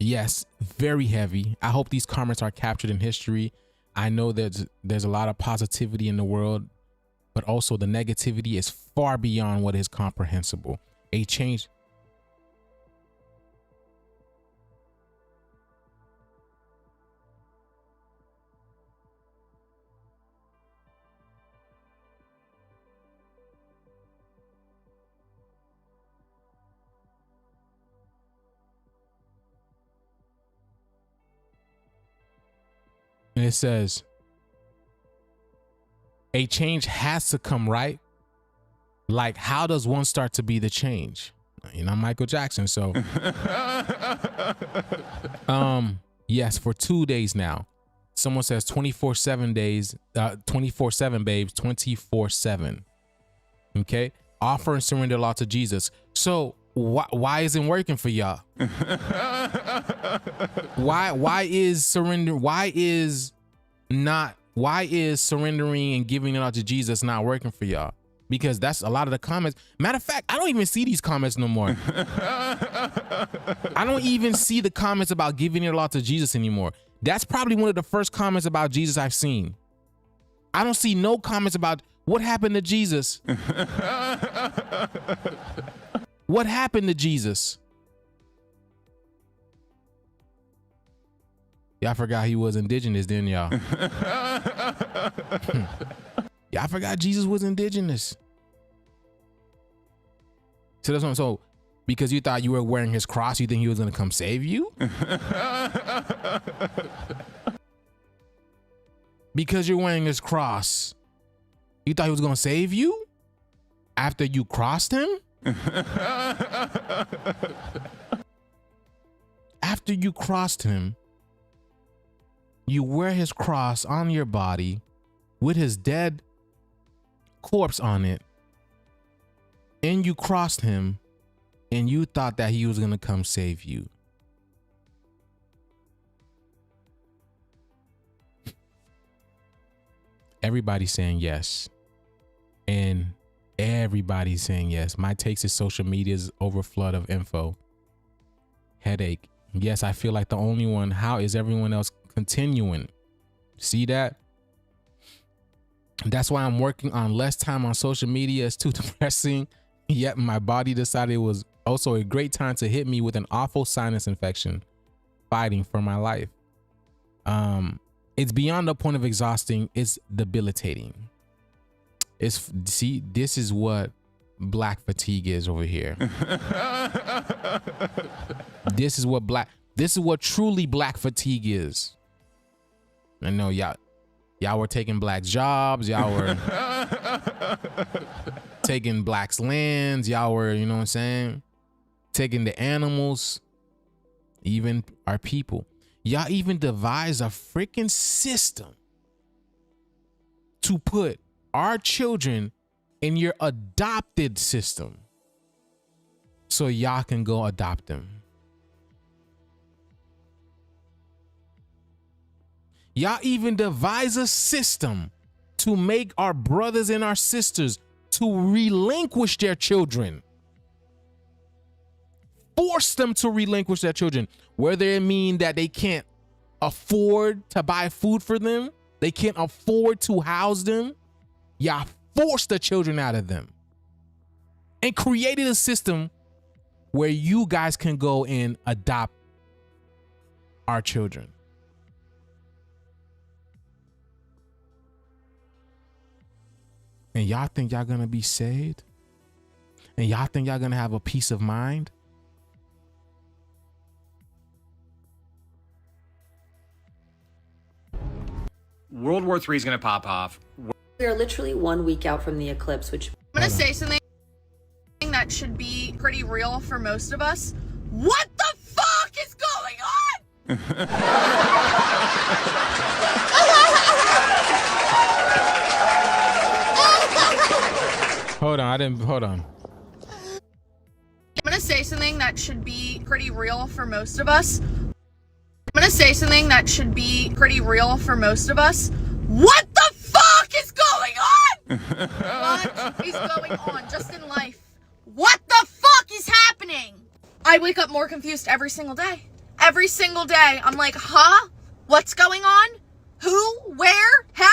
Yes, very heavy. I hope these comments are captured in history. I know there's a lot of positivity in the world, but also the negativity is far beyond what is comprehensible. A change. And it says, a change has to come, right? Like, how does one start to be the change? You know, Michael Jackson. So, yes, for 2 days now. Someone says 24/7 days, 24/7 babes, 24/7. Okay. Offer and surrender a lot to Jesus. So why isn't working for y'all? Why is surrender? Why is surrendering and giving it all to Jesus not working for y'all? Because that's a lot of the comments. Matter of fact, I don't even see these comments no more. I don't even see the comments about giving it all to Jesus anymore. That's probably one of the first comments about Jesus I've seen. I don't see no comments about what happened to Jesus. What happened to Jesus? Y'all forgot he was indigenous, didn't y'all? Y'all forgot Jesus was indigenous. So that's what. So because you thought you were wearing his cross, you think he was gonna come save you? Because you're wearing his cross, you thought he was gonna save you after you crossed him? After you crossed him, you wear his cross on your body with his dead corpse on it, and you crossed him, and you thought that he was gonna come save you. Everybody's saying yes, and everybody's saying yes. My takes is social media's overflood of info. Headache. Yes, I feel like the only one. How is everyone else continuing? See that? That's why I'm working on less time on social media. It's too depressing. Yet my body decided it was also a great time to hit me with an awful sinus infection, fighting for my life. It's beyond the point of exhausting. It's debilitating. See, this is what black fatigue is over here. This is what truly black fatigue is. I know y'all were taking black jobs. Y'all were taking blacks' lands. Y'all were, you know what I'm saying? Taking the animals, even our people. Y'all even devised a freaking system to put our children in your adopted system so y'all can go adopt them. Y'all even devise a system to make our brothers and our sisters to relinquish their children. Force them to relinquish their children, whether it mean that they can't afford to buy food for them, they can't afford to house them. Y'all forced the children out of them and created a system where you guys can go and adopt our children. And y'all think y'all gonna be saved? And y'all think y'all gonna have a peace of mind? World War III is going to pop off. We are literally 1 week out from the eclipse, which... I'm going to say something that should be pretty real for most of us. What the fuck is going on? I didn't. Hold on. I'm gonna say something that should be pretty real for most of us. What the fuck is going on? What is going on just in life? What the fuck is happening? I wake up more confused every single day. Every single day. I'm like, huh? What's going on? Who? Where? How?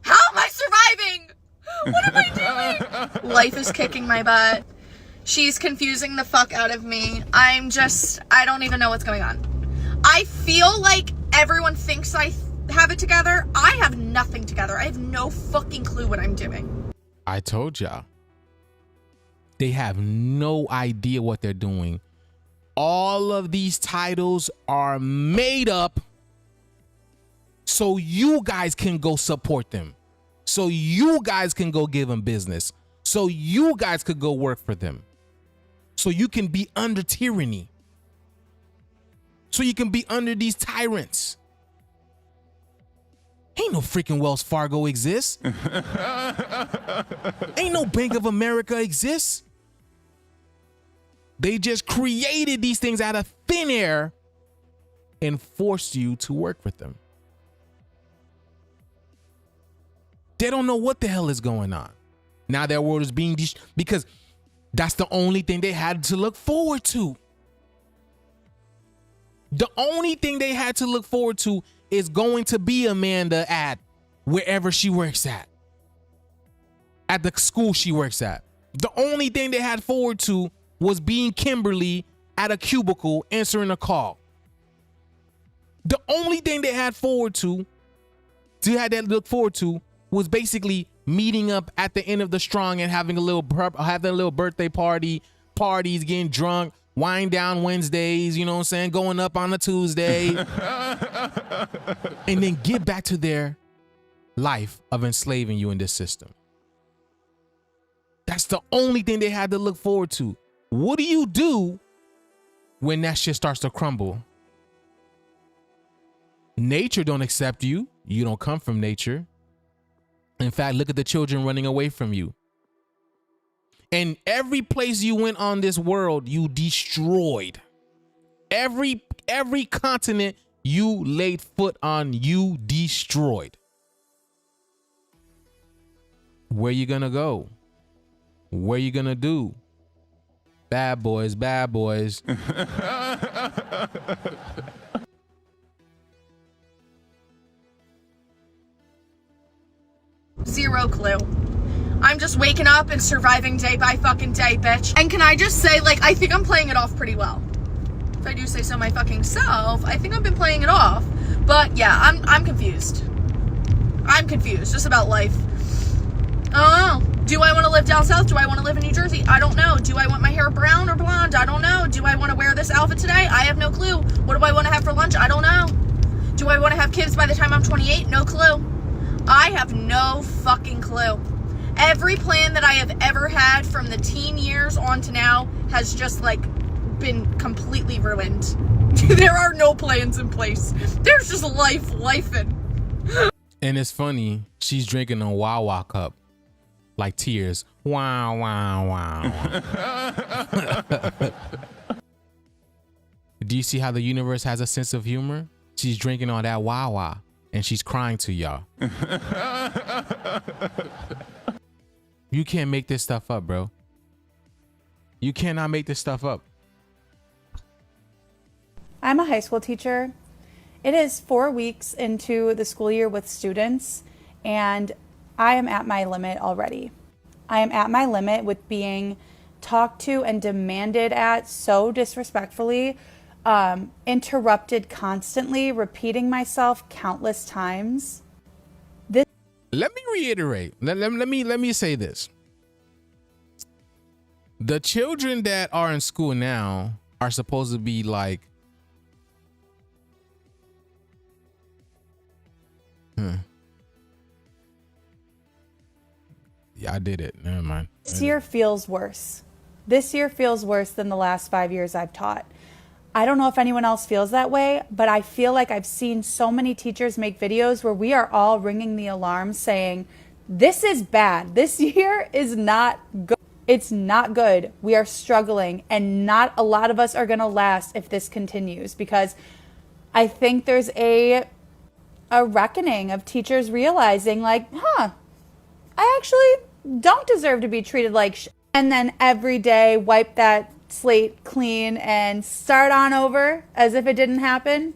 How am I surviving? What am I doing? Life is kicking my butt. She's confusing the fuck out of me. I don't even know what's going on. I feel like everyone thinks I have it together. I have nothing together. I have no fucking clue what I'm doing. I told y'all. They have no idea what they're doing. All of these titles are made up so you guys can go support them. So you guys can go give them business. So you guys could go work for them. So you can be under tyranny. So you can be under these tyrants. Ain't no freaking Wells Fargo exists. Ain't no Bank of America exists. They just created these things out of thin air and forced you to work with them. They don't know what the hell is going on. Now their world is being because that's the only thing they had to look forward to. The only thing they had to look forward to is going to be Amanda at wherever she works at the school she works at. The only thing they had forward to was being Kimberly at a cubicle answering a call. The only thing they had look forward to was basically meeting up at the end of the strong and having a little birthday parties, getting drunk, wind down Wednesdays, you know what I'm saying, going up on a Tuesday, and then get back to their life of enslaving you in this system. That's the only thing they had to look forward to. What do you do when that shit starts to crumble? Nature don't accept you. You don't come from nature. In fact, look at the children running away from you. And every place you went on this world, you destroyed. Every continent you laid foot on, you destroyed. Where you gonna go? Where you gonna do? Bad boys, bad boys. Zero clue. I'm just waking up and surviving day by fucking day, bitch. And can I just say, like, I think I'm playing it off pretty well. If I do say so my fucking self, I think I've been playing it off. But yeah, I'm confused. I'm confused just about life. I don't know. Do I want to live down south? Do I want to live in New Jersey? I don't know. Do I want my hair brown or blonde? I don't know. Do I want to wear this outfit today? I have no clue. What do I want to have for lunch? I don't know. Do I want to have kids by the time I'm 28? No clue. I have no fucking clue. Every plan that I have ever had from the teen years on to now has just like been completely ruined. There are no plans in place. There's just lifing. And it's funny, she's drinking a Wawa cup. Like tears. Wow, wow, wow. Do you see how the universe has a sense of humor? She's drinking all that Wawa and she's crying to y'all. You can't make this stuff up, bro. You cannot make this stuff up. I'm a high school teacher. It is 4 weeks into the school year with students, and I am at my limit already. I am at my limit with being talked to and demanded at so disrespectfully, interrupted constantly, repeating myself countless times. Let me reiterate. Let me say this. The children that are in school now are supposed to be like, yeah, I did it. Never mind. This year feels worse. This year feels worse than the last 5 years I've taught. I don't know if anyone else feels that way, but I feel like I've seen so many teachers make videos where we are all ringing the alarm saying, This is bad. This year is not good. It's not good. We are struggling, and not a lot of us are going to last if this continues, because I think there's a reckoning of teachers realizing like, I actually don't deserve to be treated like and then every day wipe that slate clean and start on over as if it didn't happen.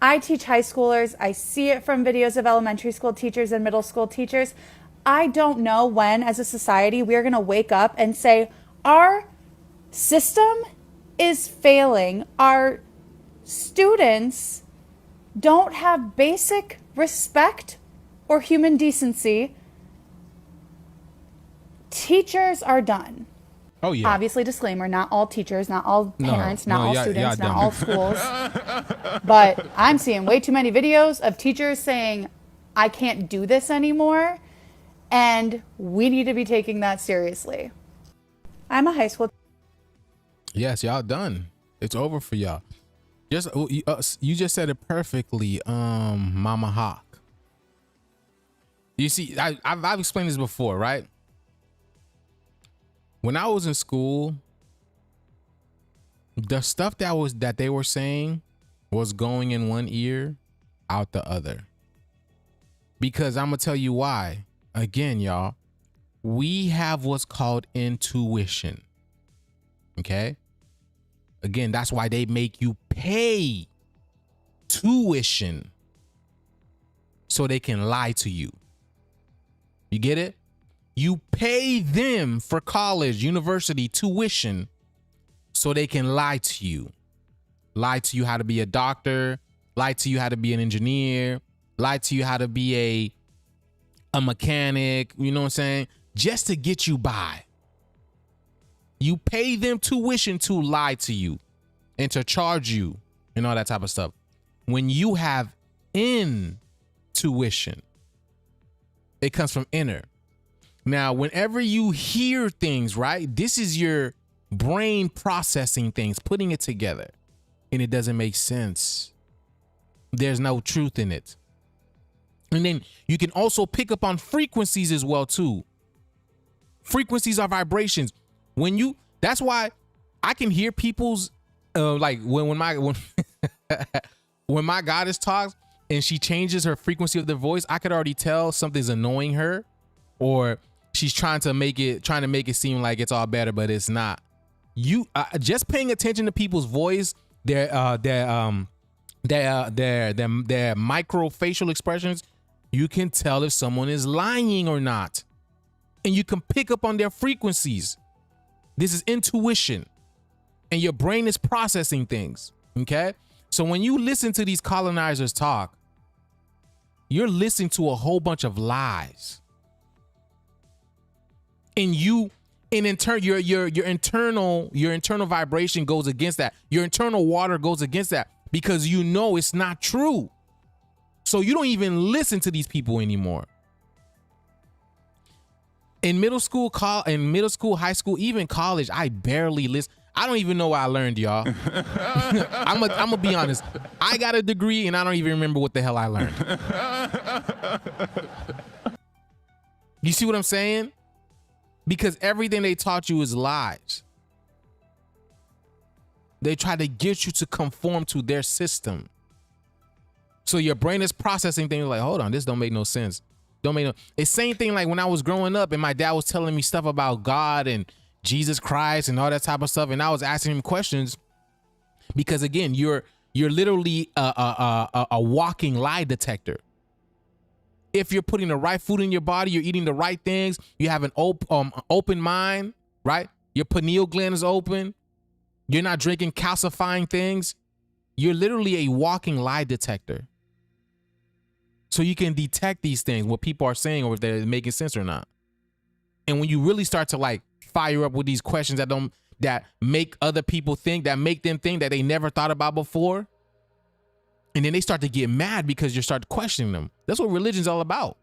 I teach high schoolers. I see it from videos of elementary school teachers and middle school teachers. I don't know when, as a society, we're going to wake up and say, our system is failing. Our students don't have basic respect or human decency. Teachers are done. Oh, yeah. Obviously, disclaimer, not all teachers, not all parents, not all students, not done. all schools. But I'm seeing way too many videos of teachers saying, I can't do this anymore. And we need to be taking that seriously. I'm a high school. Yes, y'all done. It's over for y'all. You just said it perfectly, Mama Hawk. You see, I've explained this before, right? When I was in school, the stuff that they were saying was going in one ear, out the other. Because I'm gonna tell you why. Again, y'all, we have what's called intuition. Okay? Again, that's why they make you pay tuition so they can lie to you. You get it? You pay them for college, university tuition so they can lie to you. Lie to you how to be a doctor, lie to you how to be an engineer, lie to you how to be a mechanic, you know what I'm saying? Just to get you by. You pay them tuition to lie to you and to charge you and all that type of stuff. When you have intuition, it comes from inner. Now, whenever you hear things, right, this is your brain processing things, putting it together, and it doesn't make sense. There's no truth in it. And then you can also pick up on frequencies as well, too. Frequencies are vibrations. That's why I can hear people's, like when my goddess talks and she changes her frequency of the voice, I could already tell something's annoying her, or she's trying to make it seem like it's all better, but it's not. You just paying attention to people's voice, their micro facial expressions, you can tell if someone is lying or not. And you can pick up on their frequencies. This is intuition. And your brain is processing things. Okay? So when you listen to these colonizers talk, you're listening to a whole bunch of lies. And in turn, your internal vibration goes against that. Your internal water goes against that because you know it's not true. So you don't even listen to these people anymore. In middle school, high school, even college, I barely listen. I don't even know what I learned, y'all. I'm gonna be honest. I got a degree and I don't even remember what the hell I learned. You see what I'm saying? Because everything they taught you is lies. They try to get you to conform to their system. So your brain is processing things like, hold on, this don't make no sense. It's same thing like when I was growing up and my dad was telling me stuff about God and Jesus Christ and all that type of stuff. And I was asking him questions because again, you're literally a walking lie detector. If you're putting the right food in your body, you're eating the right things, you have an open mind, right? Your pineal gland is open. You're not drinking calcifying things. You're literally a walking lie detector. So you can detect these things, what people are saying, or if they're making sense or not. And when you really start to like fire up with these questions that make other people think, that make them think that they never thought about before, and then they start to get mad because you start questioning them. That's what religion's all about.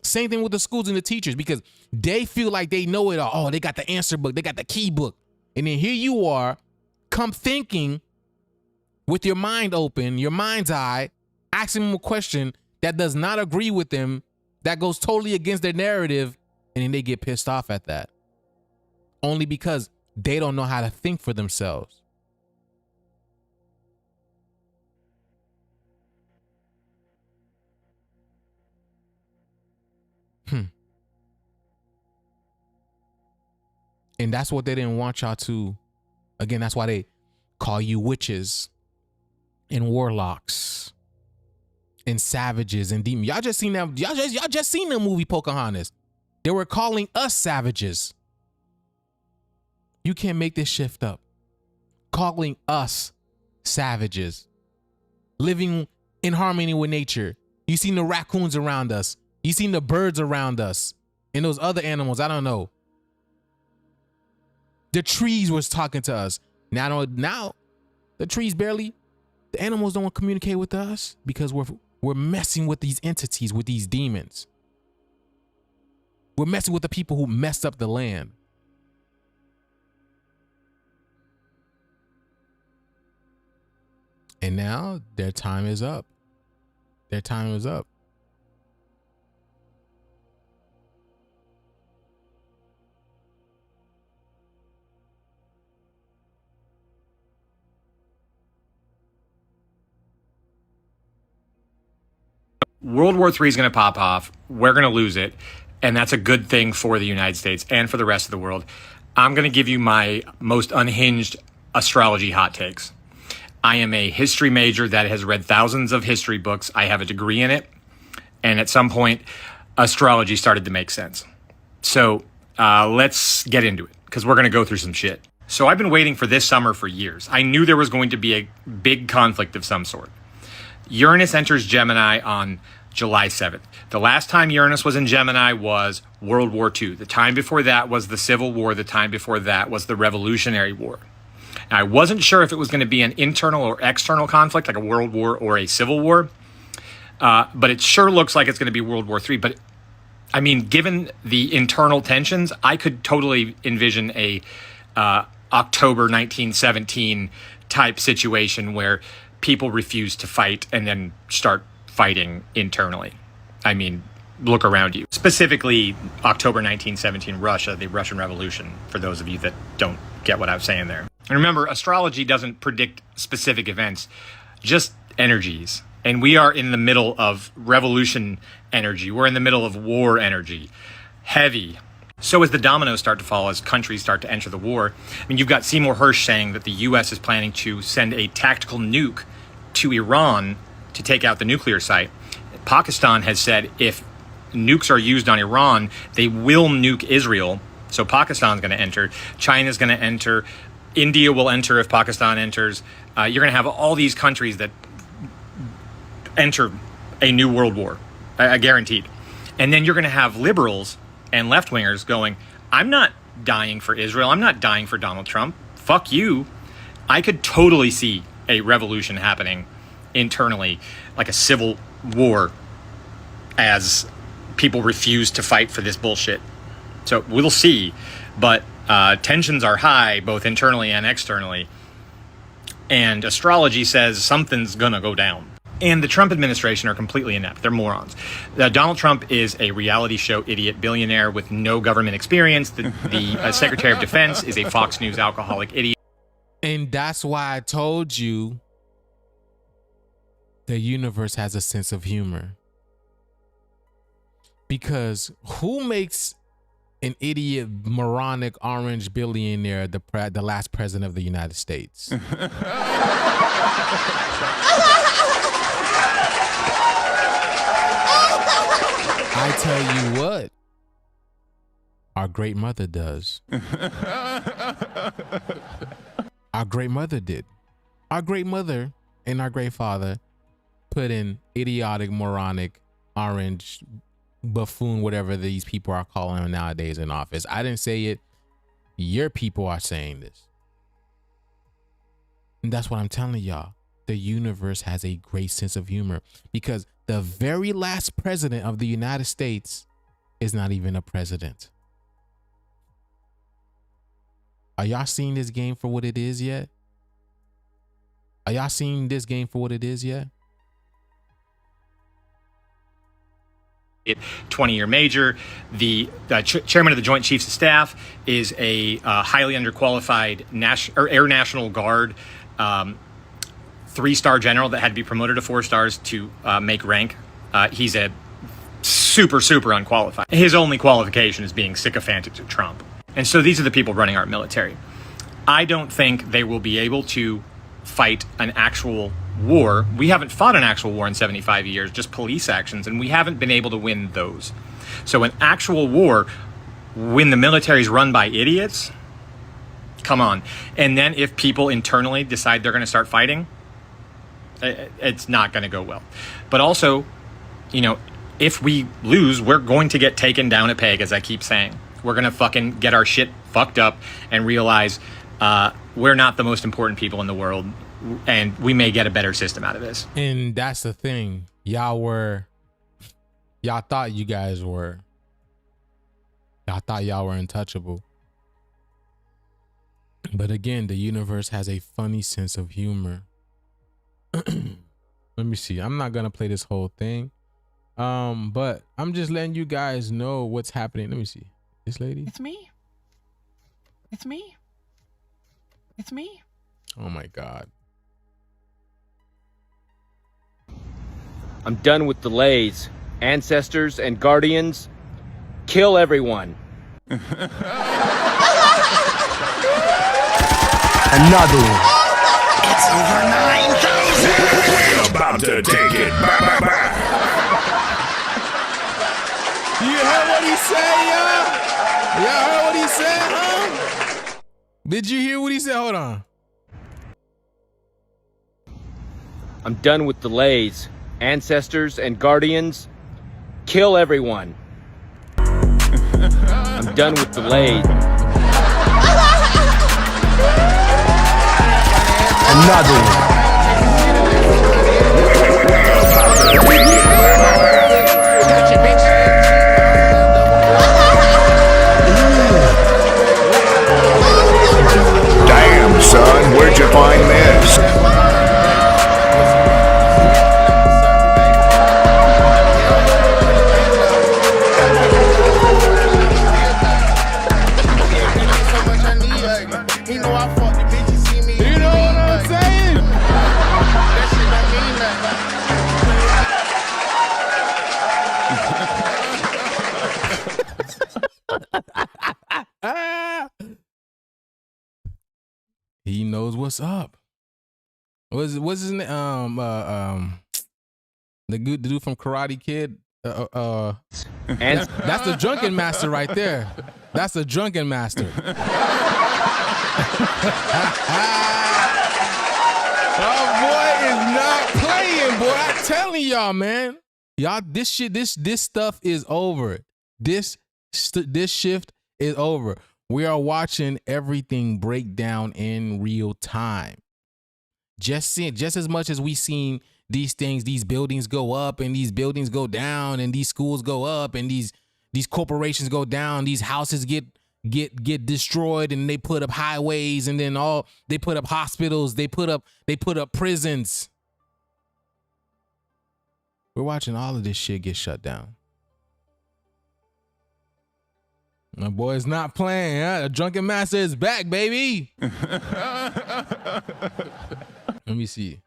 Same thing with the schools and the teachers, because they feel like they know it all. Oh, they got the answer book. They got the key book. And then here you are, come thinking with your mind open, your mind's eye, asking them a question that does not agree with them, that goes totally against their narrative, and then they get pissed off at that. Only because they don't know how to think for themselves. And that's what they didn't want y'all to. Again, that's why they call you witches and warlocks and savages and demons. Y'all just seen that. Y'all just seen the movie Pocahontas. They were calling us savages. You can't make this shift up. Calling us savages. Living in harmony with nature. You seen the raccoons around us. You seen the birds around us. And those other animals, I don't know. The trees was talking to us. Now the trees barely, the animals don't communicate with us because we're messing with these entities, with these demons. We're messing with the people who messed up the land. And now their time is up. Their time is up. World War III is going to pop off. We're going to lose it. And that's a good thing for the United States and for the rest of the world. I'm going to give you my most unhinged astrology hot takes. I am a history major that has read thousands of history books. I have a degree in it. And at some point, astrology started to make sense. So let's get into it because we're going to go through some shit. So I've been waiting for this summer for years. I knew there was going to be a big conflict of some sort. Uranus enters Gemini on July 7th. The last time Uranus was in Gemini was World War II. The time before that was the Civil War. The time before that was the Revolutionary War. Now, I wasn't sure if it was going to be an internal or external conflict, like a world war or a civil war. But it sure looks like it's going to be World War III. But I mean, given the internal tensions, I could totally envision a October 1917 type situation where people refuse to fight and then start fighting internally. I mean, look around you. Specifically, October 1917, Russia, the Russian Revolution, for those of you that don't get what I was saying there. And remember, astrology doesn't predict specific events, just energies. And we are in the middle of revolution energy. We're in the middle of war energy. Heavy. So as the dominoes start to fall, as countries start to enter the war, I mean, you've got Seymour Hersh saying that the U.S. is planning to send a tactical nuke to Iran to take out the nuclear site. Pakistan has said if nukes are used on Iran, they will nuke Israel. So Pakistan's going to enter. China's going to enter. India will enter if Pakistan enters. You're going to have all these countries that enter a new world war, guaranteed. And then you're going to have liberals and left-wingers going, I'm not dying for Israel. I'm not dying for Donald Trump. Fuck you. I could totally see a revolution happening internally, like a civil war, as people refuse to fight for this bullshit. So we'll see. But tensions are high, both internally and externally. And astrology says something's going to go down. And the Trump administration are completely inept. They're morons. Donald Trump is a reality show idiot billionaire with no government experience. The Secretary of Defense is a Fox News alcoholic idiot. And that's why I told you the universe has a sense of humor. Because who makes an idiot, moronic, orange billionaire the last president of the United States? I tell you what, our great mother does. Our great mother did. Our great mother and our great father put in idiotic, moronic, orange, buffoon, whatever these people are calling him nowadays in office. I didn't say it. Your people are saying this. And that's what I'm telling y'all. The universe has a great sense of humor because the very last president of the United States is not even a president. Are y'all seeing this game for what it is yet? Are y'all seeing this game for what it is yet? 20-year major. The chairman of the Joint Chiefs of Staff is a highly underqualified Air National Guard 3-star general that had to be promoted to 4 stars to make rank. He's a super unqualified. His only qualification is being sycophantic to Trump. And so these are the people running our military. I don't think they will be able to fight an actual war. We haven't fought an actual war in 75 years, just police actions, and we haven't been able to win those. So an actual war, when the military is run by idiots, come on. And then if people internally decide they're going to start fighting, it's not going to go well. But also, you know, if we lose, we're going to get taken down a peg, as I keep saying. We're going to fucking get our shit fucked up and realize we're not the most important people in the world. And we may get a better system out of this. And that's the thing. Y'all thought you guys were. Y'all thought y'all were untouchable. But again, the universe has a funny sense of humor. Let me see. I'm not going to play this whole thing. But I'm just letting you guys know what's happening. Let me see. This lady? It's me. It's me. It's me. Oh my God. I'm done with delays. Ancestors and guardians, kill everyone. Another one. It's over 9,000. We're about to take it back. You heard what he said, y'all? Y'all heard what he said, huh? Did you hear what he said? Hold on. I'm done with delays. Ancestors and guardians, kill everyone. I'm done with delays. Another one. Damn, son, where'd you find this? He knows what's up. What's his name? The dude from Karate Kid. And that's the drunken master right there. That's the drunken master. Oh boy is not playing, boy. I'm telling y'all, man. Y'all, this stuff is over. This shift is over. We are watching everything break down in real time. Just as much as we seen these things, these buildings go up and these buildings go down and these schools go up and these corporations go down, these houses get destroyed and they put up highways and then they put up hospitals, they put up prisons. We're watching all of this shit get shut down. My boy's not playing, huh? The drunken master is back, baby. Let me see.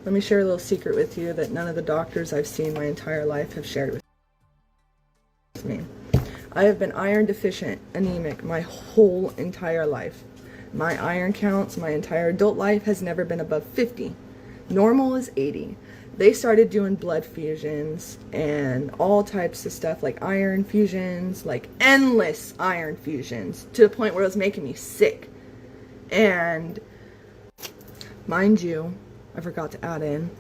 Let me share a little secret with you that none of the doctors I've seen my entire life have shared with me. I have been iron deficient, anemic, my whole entire life. My iron counts, my entire adult life has never been above 50. Normal is 80. They started doing blood fusions and all types of stuff like iron fusions, like endless iron fusions, to the point where it was making me sick. And mind you, I forgot to add in,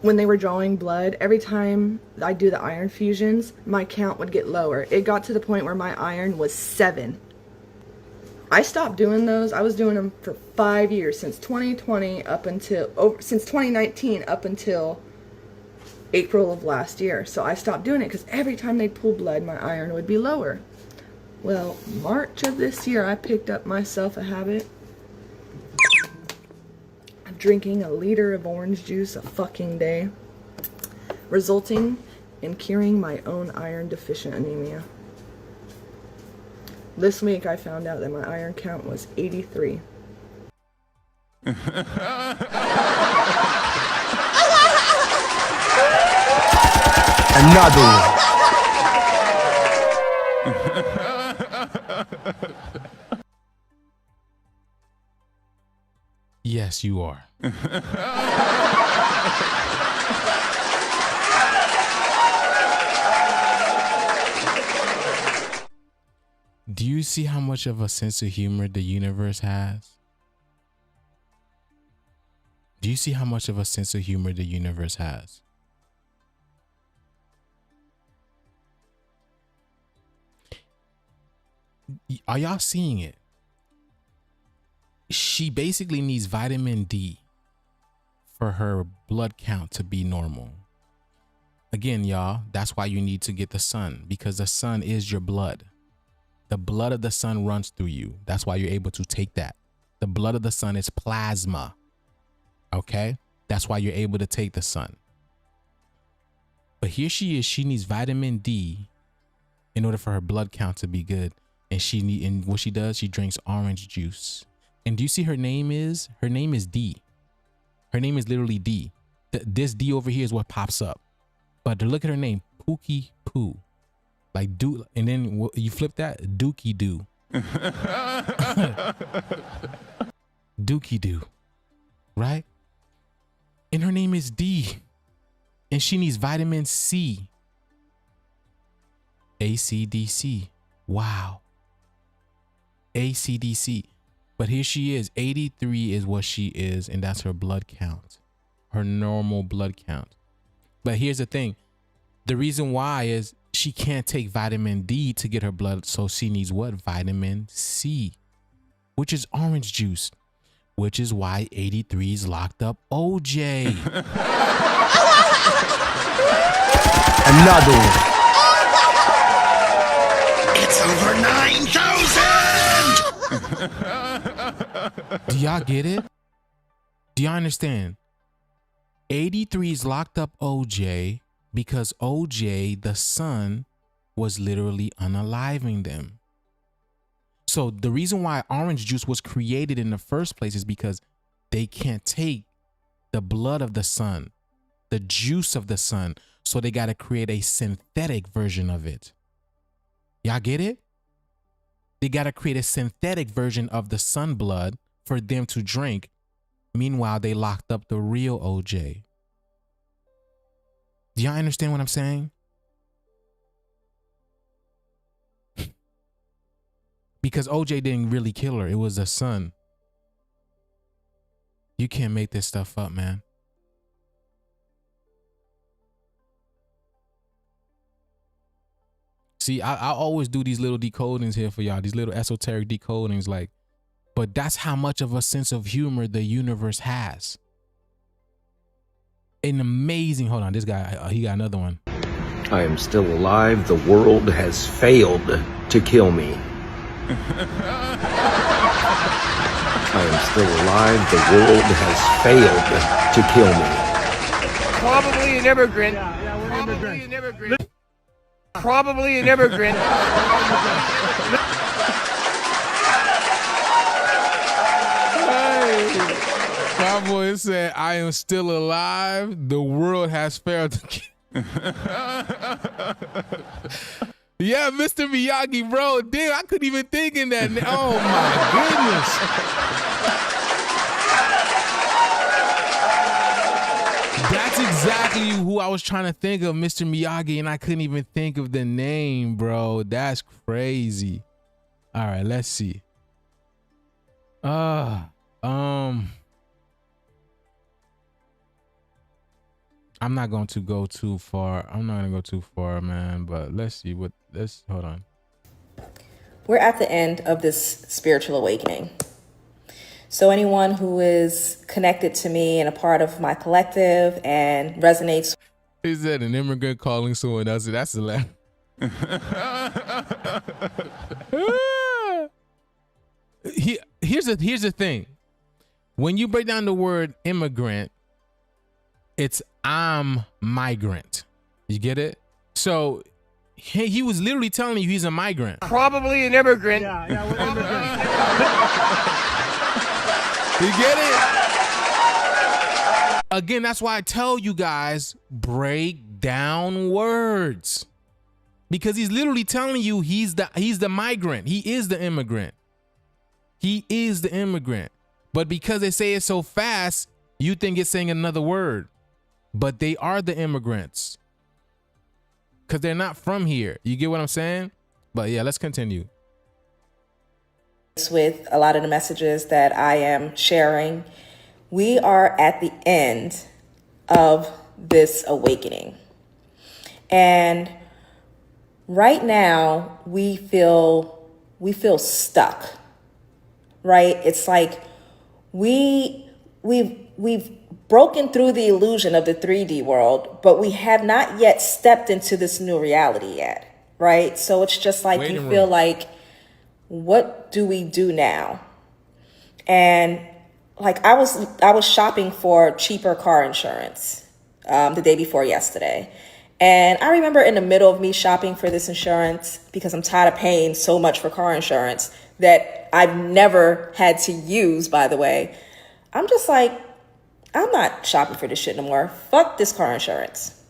when they were drawing blood, every time I do the iron fusions, my count would get lower. It got to the point where my iron was 7. I stopped doing those. I was doing them for 5 years, since 2020 up until, since 2019 up until April of last year. So I stopped doing it because every time they'd pull blood, my iron would be lower. Well, March of this year, I picked up myself a habit of drinking a liter of orange juice a fucking day, resulting in curing my own iron deficient anemia. This week I found out that my iron count was 83. Another one. Yes, you are. Do you see how much of a sense of humor the universe has? Do you see how much of a sense of humor the universe has? Are y'all seeing it? She basically needs vitamin D for her blood count to be normal. Again, y'all, that's why you need to get the sun, because the sun is your blood. The blood of the sun runs through you. That's why you're able to take that. The blood of the sun is plasma. Okay? That's why you're able to take the sun. But here she is. She needs vitamin D in order for her blood count to be good. And what she does, she drinks orange juice. And do you see her name is? Her name is D. Her name is literally D. This D over here is what pops up. But look at her name, Pookie Poo. Like do, and then you flip that, Dookie Doo. Dookie Doo, right? And her name is D. And she needs vitamin C. ACDC. Wow. ACDC. But here she is. 83 is what she is, and that's her blood count. Her normal blood count. But here's the thing. The reason why is she can't take vitamin D to get her blood, so she needs what? Vitamin C, which is orange juice, which is why 83 is locked up OJ. Another one. It's over 9,000! Do y'all get it? Do y'all understand? 83 is locked up OJ because OJ, the sun, was literally unaliving them. So the reason why orange juice was created in the first place is because they can't take the blood of the sun, the juice of the sun. So they got to create a synthetic version of it. Y'all get it? They got to create a synthetic version of the sun blood for them to drink. Meanwhile, they locked up the real OJ. Do y'all understand what I'm saying? Because OJ didn't really kill her. It was the sun. You can't make this stuff up, man. See, I always do these little decodings here for y'all, these little esoteric decodings, like, but that's how much of a sense of humor the universe has. An amazing, hold on, this guy, he got another one. I am still alive. The world has failed to kill me. I am still alive. The world has failed to kill me. Probably an immigrant. Probably an immigrant. Probably an immigrant. My boy said, I am still alive. The world has failed to kill. Yeah, Mr. Miyagi, bro. Damn, I couldn't even think in that. Oh my goodness. That's exactly who I was trying to think of, Mr. Miyagi, and I couldn't even think of the name, bro. That's crazy. All right, let's see. I'm not going to go too far. I'm not gonna go too far, man. But let's see what. Hold on. We're at the end of this spiritual awakening. So anyone who is connected to me and a part of my collective and resonates. He said an immigrant calling someone else. That's the laugh. Here's the thing. When you break down the word immigrant, it's I'm migrant. You get it? So he was literally telling you he's a migrant. Probably an immigrant. Yeah, we're immigrants. You get it? Again, that's why I tell you guys, break down words. Because he's literally telling you he's the migrant. He is the immigrant. He is the immigrant. But because they say it so fast, you think it's saying another word. But they are the immigrants. Because they're not from here. You get what I'm saying? But yeah, let's continue. With a lot of the messages that I am sharing, we are at the end of this awakening. And right now we feel stuck, right? It's like we've broken through the illusion of the 3D world, but we have not yet stepped into this new reality yet, right? So it's just like you feel like, what do we do now? And like I was shopping for cheaper car insurance the day before yesterday. And I remember in the middle of me shopping for this insurance, because I'm tired of paying so much for car insurance that I've never had to use, by the way, I'm just like, I'm not shopping for this shit no more. Fuck this car insurance.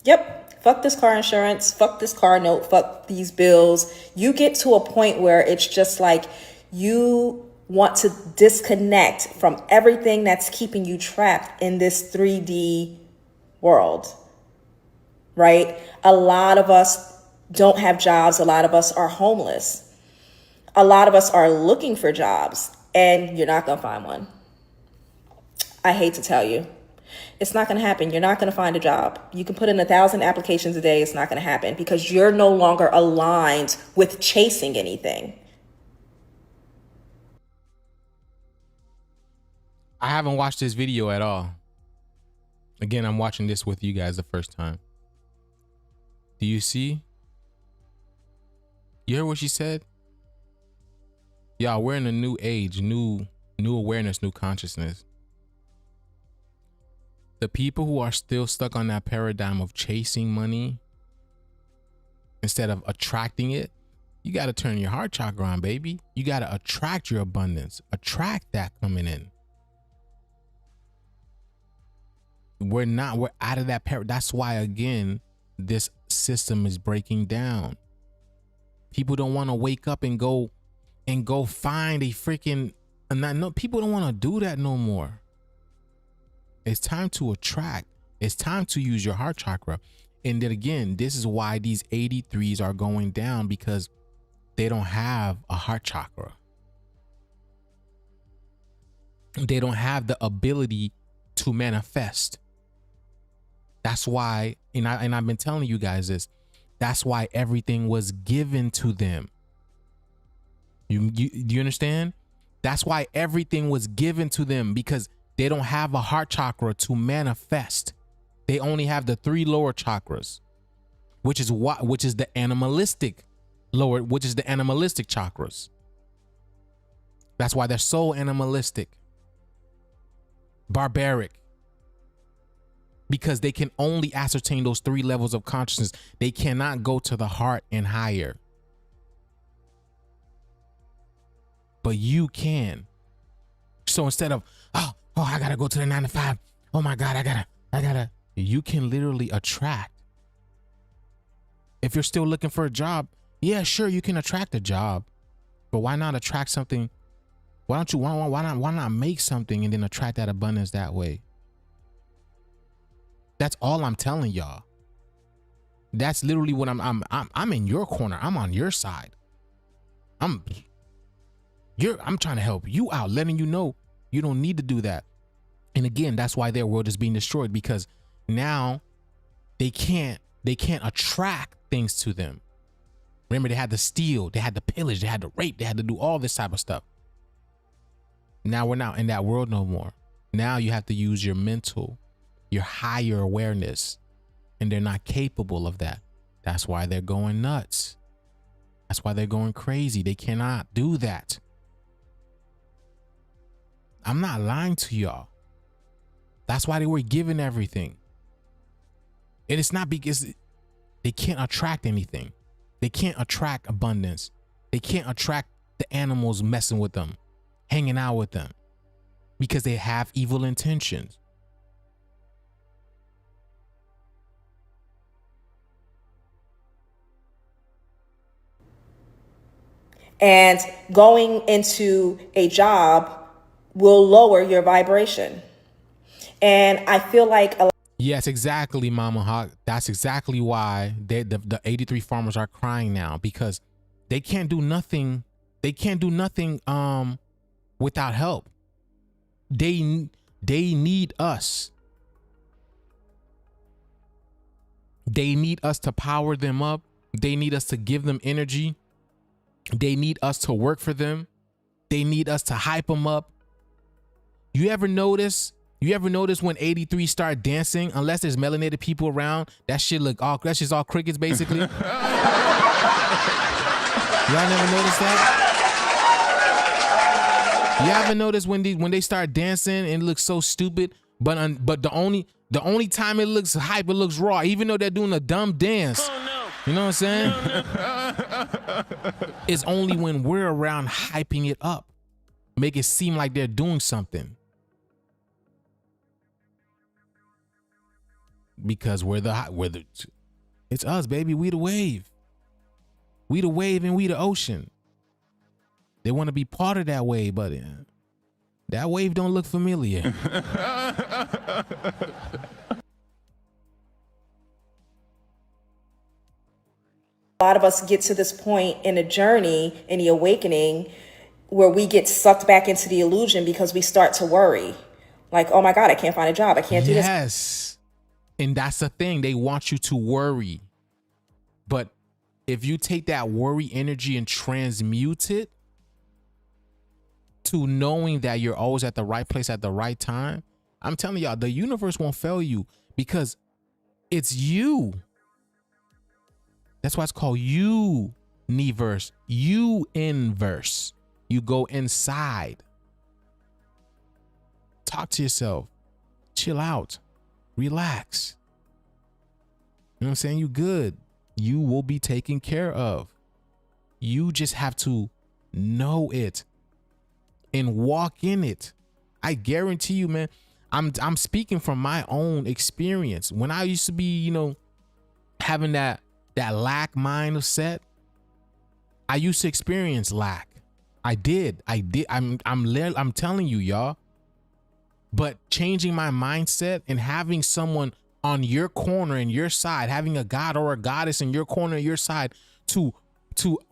Yep. Fuck this car insurance. Fuck this car note. Fuck these bills. You get to a point where it's just like you want to disconnect from everything that's keeping you trapped in this 3D world, right? A lot of us don't have jobs. A lot of us are homeless. A lot of us are looking for jobs, and you're not going to find one. I hate to tell you, it's not going to happen. You're not going to find a job. You can put in 1,000 applications a day. It's not going to happen because you're no longer aligned with chasing anything. I haven't watched this video at all. Again, I'm watching this with you guys the first time. Do you see? You heard what she said? Y'all, we're in a new age, new awareness, new consciousness. The people who are still stuck on that paradigm of chasing money instead of attracting it, you got to turn your heart chakra on, baby. You got to attract your abundance. Attract that coming in. We're out of that paradigm. That's why, again, this system is breaking down. People don't want to wake up and go find a freaking, no, people don't want to do that no more. It's time to attract. It's time to use your heart chakra. And then again, this is why these 83s are going down, because they don't have a heart chakra. They don't have the ability to manifest. That's why, and I've been telling you guys this, that's why everything was given to them. Do you understand? That's why everything was given to them, because they don't have a heart chakra to manifest. They only have the 3 lower chakras, which is the animalistic chakras. That's why they're so animalistic, barbaric, because they can only ascertain those 3 levels of consciousness. They cannot go to the heart and higher. But you can. So instead of, oh, I gotta go to the 9 to 5. Oh my God, I gotta. You can literally attract. If you're still looking for a job, yeah, sure, you can attract a job, but why not attract something? Why not make something and then attract that abundance that way? That's all I'm telling y'all. That's literally what I'm in your corner. I'm on your side. I'm trying to help you out, letting you know you don't need to do that. And again, that's why their world is being destroyed, because now they can't attract things to them. Remember, they had to steal, they had to pillage, they had to rape, they had to do all this type of stuff. Now we're not in that world no more. Now you have to use your mental, your higher awareness And they're not capable of that. That's why they're going nuts. That's why they're going crazy. They cannot do that. I'm not lying to y'all. That's why they were given everything. And it's not because they can't attract anything. They can't attract abundance. They can't attract the animals messing with them, hanging out with them, because they have evil intentions. And going into a job will lower your vibration. And I feel like yes, exactly, Mama Hawk. That's exactly why the 83 farmers are crying now, because they can't do nothing. They can't do nothing without help. They need us. They need us to power them up. They need us to give them energy. They need us to work for them. They need us to hype them up. You ever notice when 83 start dancing, unless there's melanated people around, that shit look all, that's just all crickets basically. Y'all never noticed that? You ever notice when they start dancing and it looks so stupid, but the only time it looks hype, it looks raw, even though they're doing a dumb dance. Oh, no. You know what I'm saying? It's only when we're around hyping it up, make it seem like they're doing something. Because it's us, baby. We the wave. We the wave and we the ocean. They want to be part of that wave, but that wave don't look familiar. a lot of us get to this point in a journey, in the awakening, where we get sucked back into the illusion because we start to worry. Like, oh my God, I can't find a job. I can't do this. Yes. And that's the thing. They want you to worry. But if you take that worry energy and transmute it to knowing that you're always at the right place at the right time, I'm telling y'all, the universe won't fail you because it's you. That's why it's called universe, inverse. You go inside. Talk to yourself. Chill out. Relax. You know what I'm saying? You good. You will be taken care of. You just have to know it and walk in it. I guarantee you, man. I'm speaking from my own experience. When I used to be, having that lack mindset, I used to experience lack. I did. I'm telling you, y'all. But changing my mindset and having someone on your corner and your side, having a god or a goddess in your corner and your side to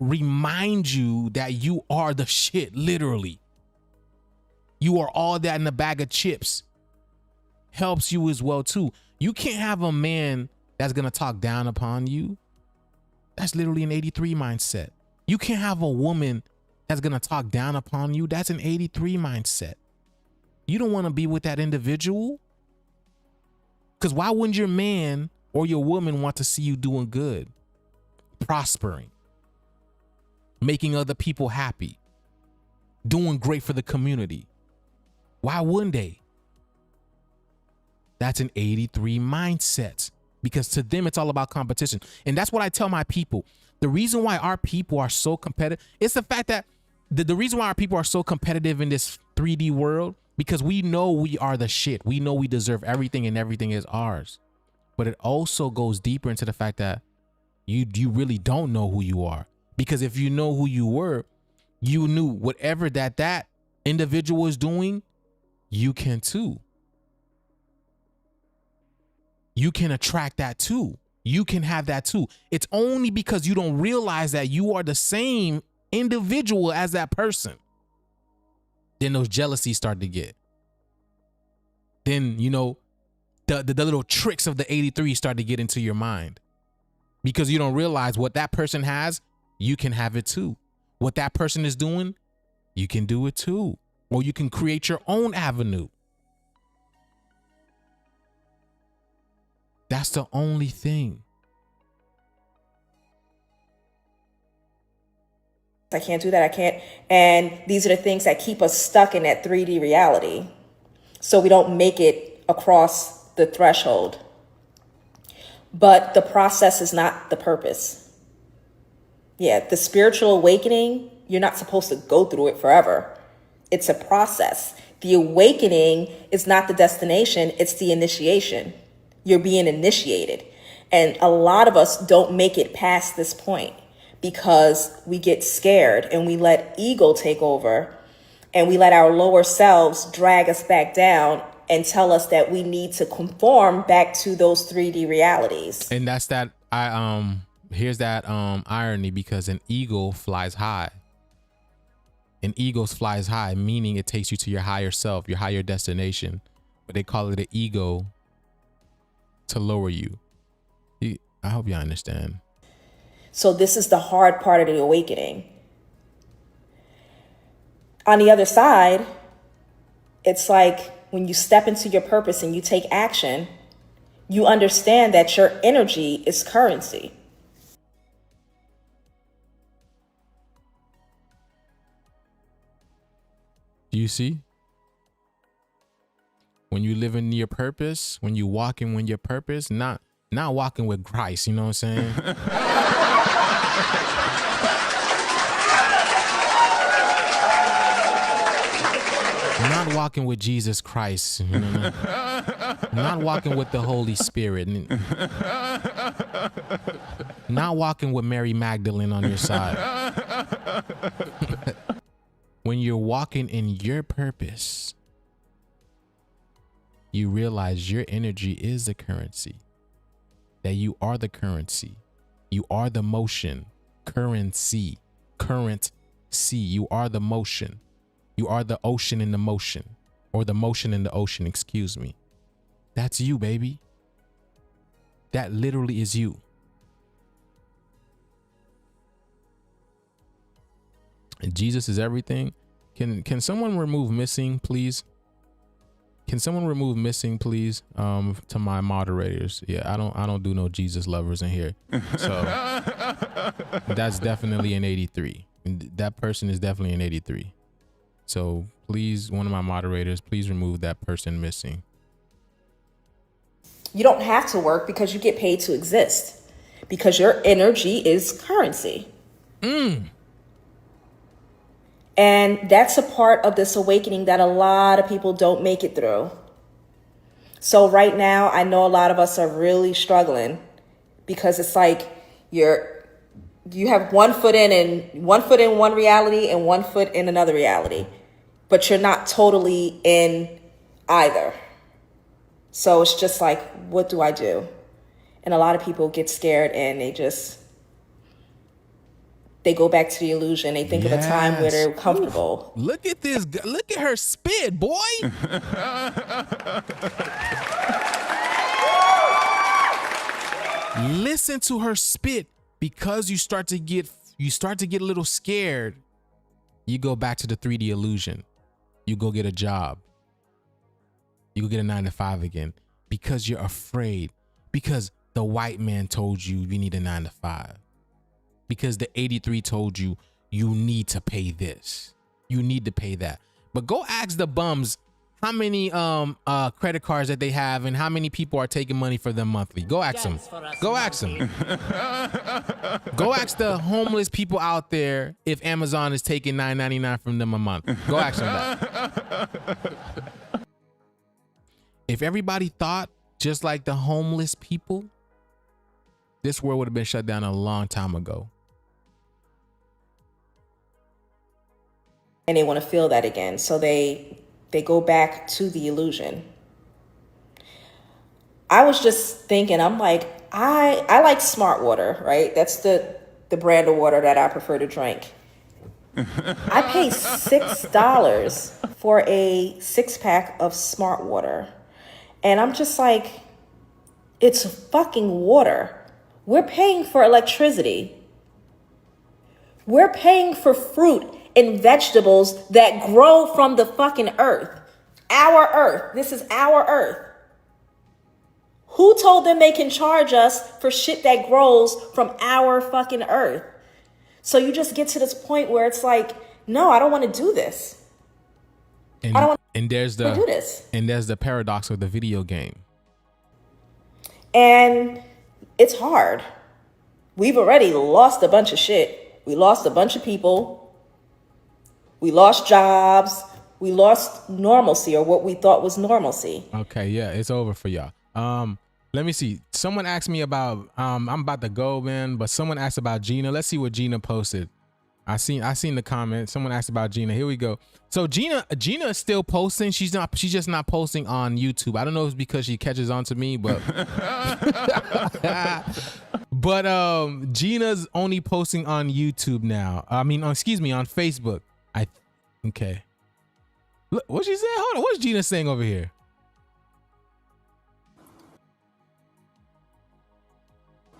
remind you that you are the shit, literally. You are all that in a bag of chips. Helps you as well too. You can't have a man that's gonna talk down upon you. That's literally an 83 mindset. You can't have a woman that's gonna talk down upon you. That's an 83 mindset. You don't want to be with that individual. Because why wouldn't your man or your woman want to see you doing good, prospering, making other people happy, doing great for the community? Why wouldn't they? That's an 83 mindset, because to them, it's all about competition. And that's what I tell my people. The reason why our people are so competitive, it's the fact that the reason why our people are so competitive in this 3D world, because we know we are the shit. We know we deserve everything and everything is ours. But it also goes deeper into the fact that you really don't know who you are. Because if you know who you were, you knew whatever that individual is doing, you can too. You can attract that too. You can have that too. It's only because you don't realize that you are the same individual as that person. Then those jealousies start to get. Then, the little tricks of the 83 start to get into your mind. Because you don't realize what that person has, you can have it too. What that person is doing, you can do it too. Or you can create your own avenue. That's the only thing. I can't do that. I can't. And these are the things that keep us stuck in that 3D reality. So we don't make it across the threshold. But the process is not the purpose. Yeah, the spiritual awakening, you're not supposed to go through it forever. It's a process. The awakening is not the destination, it's the initiation. You're being initiated. And a lot of us don't make it past this point because we get scared and we let ego take over and we let our lower selves drag us back down and tell us that we need to conform back to those 3D realities. And that's that. Here's that irony, because an eagle flies high. An eagle flies high, meaning it takes you to your higher self, your higher destination. But they call it an ego to lower you. I hope you understand. So this is the hard part of the awakening. On the other side, it's like when you step into your purpose and you take action, you understand that your energy is currency. Do you see? When you live in your purpose, when you walk in with your purpose, not walking with Christ, you know what I'm saying? Not walking with Jesus Christ, you know, not walking with the Holy Spirit, not walking with Mary Magdalene on your side. When you're walking in your purpose, you realize your energy is the currency, that you are the currency. You are the motion, currency, you are the motion. You are the ocean in the motion, or the motion in the ocean, excuse me. That's you, baby. That literally is you. And Jesus is everything. Can someone remove missing, please? Can someone remove missing, please? To my moderators. Yeah, I don't do no Jesus lovers in here. So that's definitely an 83. That person is definitely an 83. So please, one of my moderators, please remove that person missing. You don't have to work because you get paid to exist, because your energy is currency. And that's a part of this awakening that a lot of people don't make it through. So right now, I know a lot of us are really struggling because it's like you have one foot in one reality and one foot in another reality, but you're not totally in either. So it's just like, what do I do? And a lot of people get scared and they go back to the illusion. They think of a time where they're comfortable. Ooh, look at this. Look at her spit, boy. Listen to her spit. Because you start to get a little scared, you go back to the 3D illusion. You go get a job. You go get a 9-to-5 again because you're afraid. Because the white man told you need a 9-to-5. Because the 83 told you need to pay this. You need to pay that. But go ask the bums how many credit cards that they have and how many people are taking money for them monthly. Go ask them. Go ask them. Go ask the homeless people out there if Amazon is taking $9.99 from them a month. Go ask them that. If everybody thought just like the homeless people, this world would have been shut down a long time ago. And they want to feel that again. So they go back to the illusion. I was just thinking, I'm like, I like Smart Water, right? That's the brand of water that I prefer to drink. I pay $6 for a 6-pack of Smart Water. And I'm just like, it's fucking water. We're paying for electricity. We're paying for fruit and vegetables that grow from the fucking earth. Our earth. This is our earth. Who told them they can charge us for shit that grows from our fucking earth? So you just get to this point where it's like, no, I don't want to do this. And, I don't want and there's to do this. And there's the paradox of the video game. And it's hard. We've already lost a bunch of shit. We lost a bunch of people. We lost jobs. We lost normalcy, or what we thought was normalcy. Okay, yeah, it's over for y'all. Let me see. Someone asked me about I'm about to go, man, but someone asked about Gina. Let's see what Gina posted. I seen the comment. Someone asked about Gina. Here we go. So Gina is still posting. She's just not posting on YouTube. I don't know if it's because she catches on to me, but but Gina's only posting on YouTube now. I mean, on Facebook. Okay. Look, what she said? Hold on. What's Gina saying over here?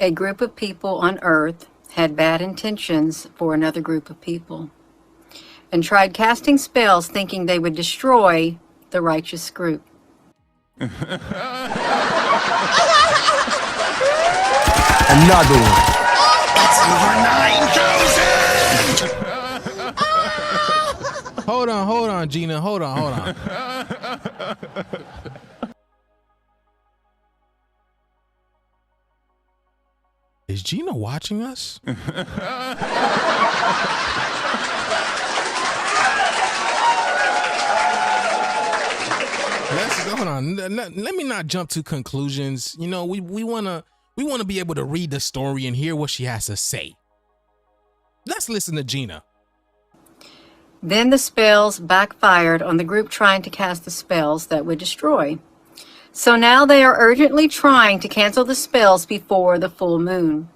A group of people on Earth had bad intentions for another group of people and tried casting spells thinking they would destroy the righteous group. Another one. It's over 9,000! Hold on, Gina. Hold on. Is Gina watching us? Hold on. Let me not jump to conclusions. You know, we wanna be able to read the story and hear what she has to say. Let's listen to Gina. Then the spells backfired on the group trying to cast the spells that would destroy. So now they are urgently trying to cancel the spells before the full moon.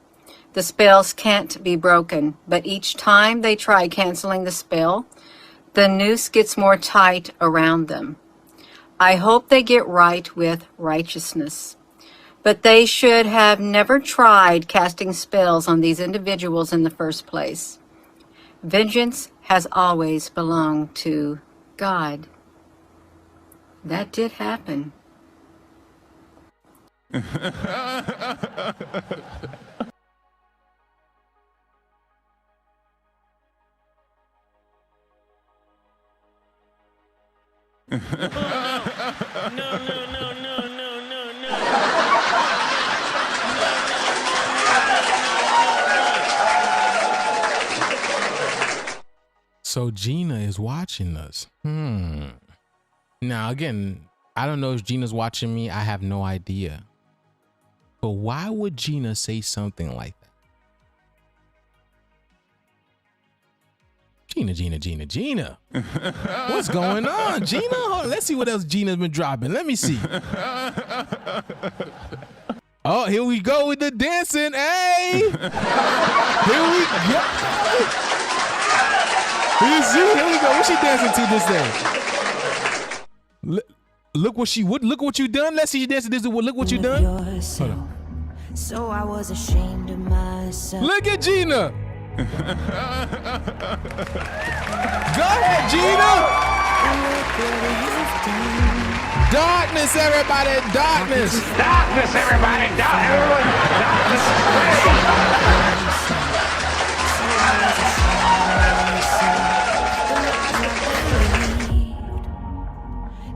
The spells can't be broken, but each time they try canceling the spell, the noose gets more tight around them. I hope they get right with righteousness. But they should have never tried casting spells on these individuals in the first place. Vengeance has always belonged to God. That did happen. So Gina is watching us. Now again, I don't know if Gina's watching me. I have no idea. But why would Gina say something like that? Gina. What's going on, Gina? Hold on, let's see what else Gina's been dropping. Let me see. Oh, here we go with the dancing. Hey! Here we go. You see? Here we go. What's she dancing to this day? Look what you done. Let's see you dancing this. Look what you done. Hold on. So I was ashamed of myself. Look at Gina. Go ahead, Gina. Darkness, everybody. Darkness. Darkness, everybody. Darkness.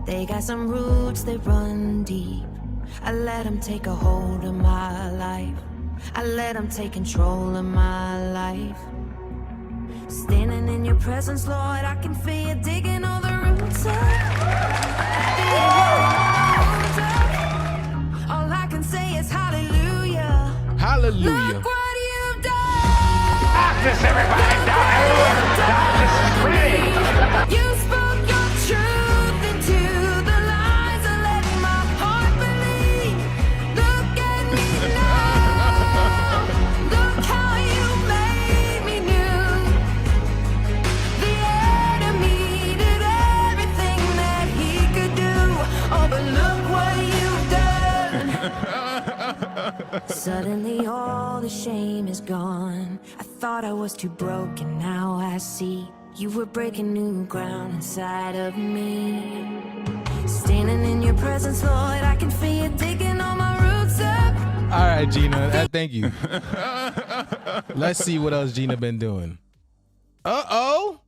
They got some roots, they run deep. I let them take a hold of my life. I let them take control of my life. Standing in your presence, Lord, I can feel you digging all the roots up. All I can say is hallelujah. Hallelujah. Look what you've done. Darkness, everybody. Darkness free. You spoke your truth into the lies and let my heart believe. Look at me now. Look how you made me new. The enemy did everything that he could do. Oh, but look what you've done. Suddenly all the shame is gone. I thought I was too broken, now I see. You were breaking new ground inside of me. Standing in your presence, Lord, I can feel you digging on my roots. right, Gina. Thank you. Let's see what else Gina been doing. Uh-oh.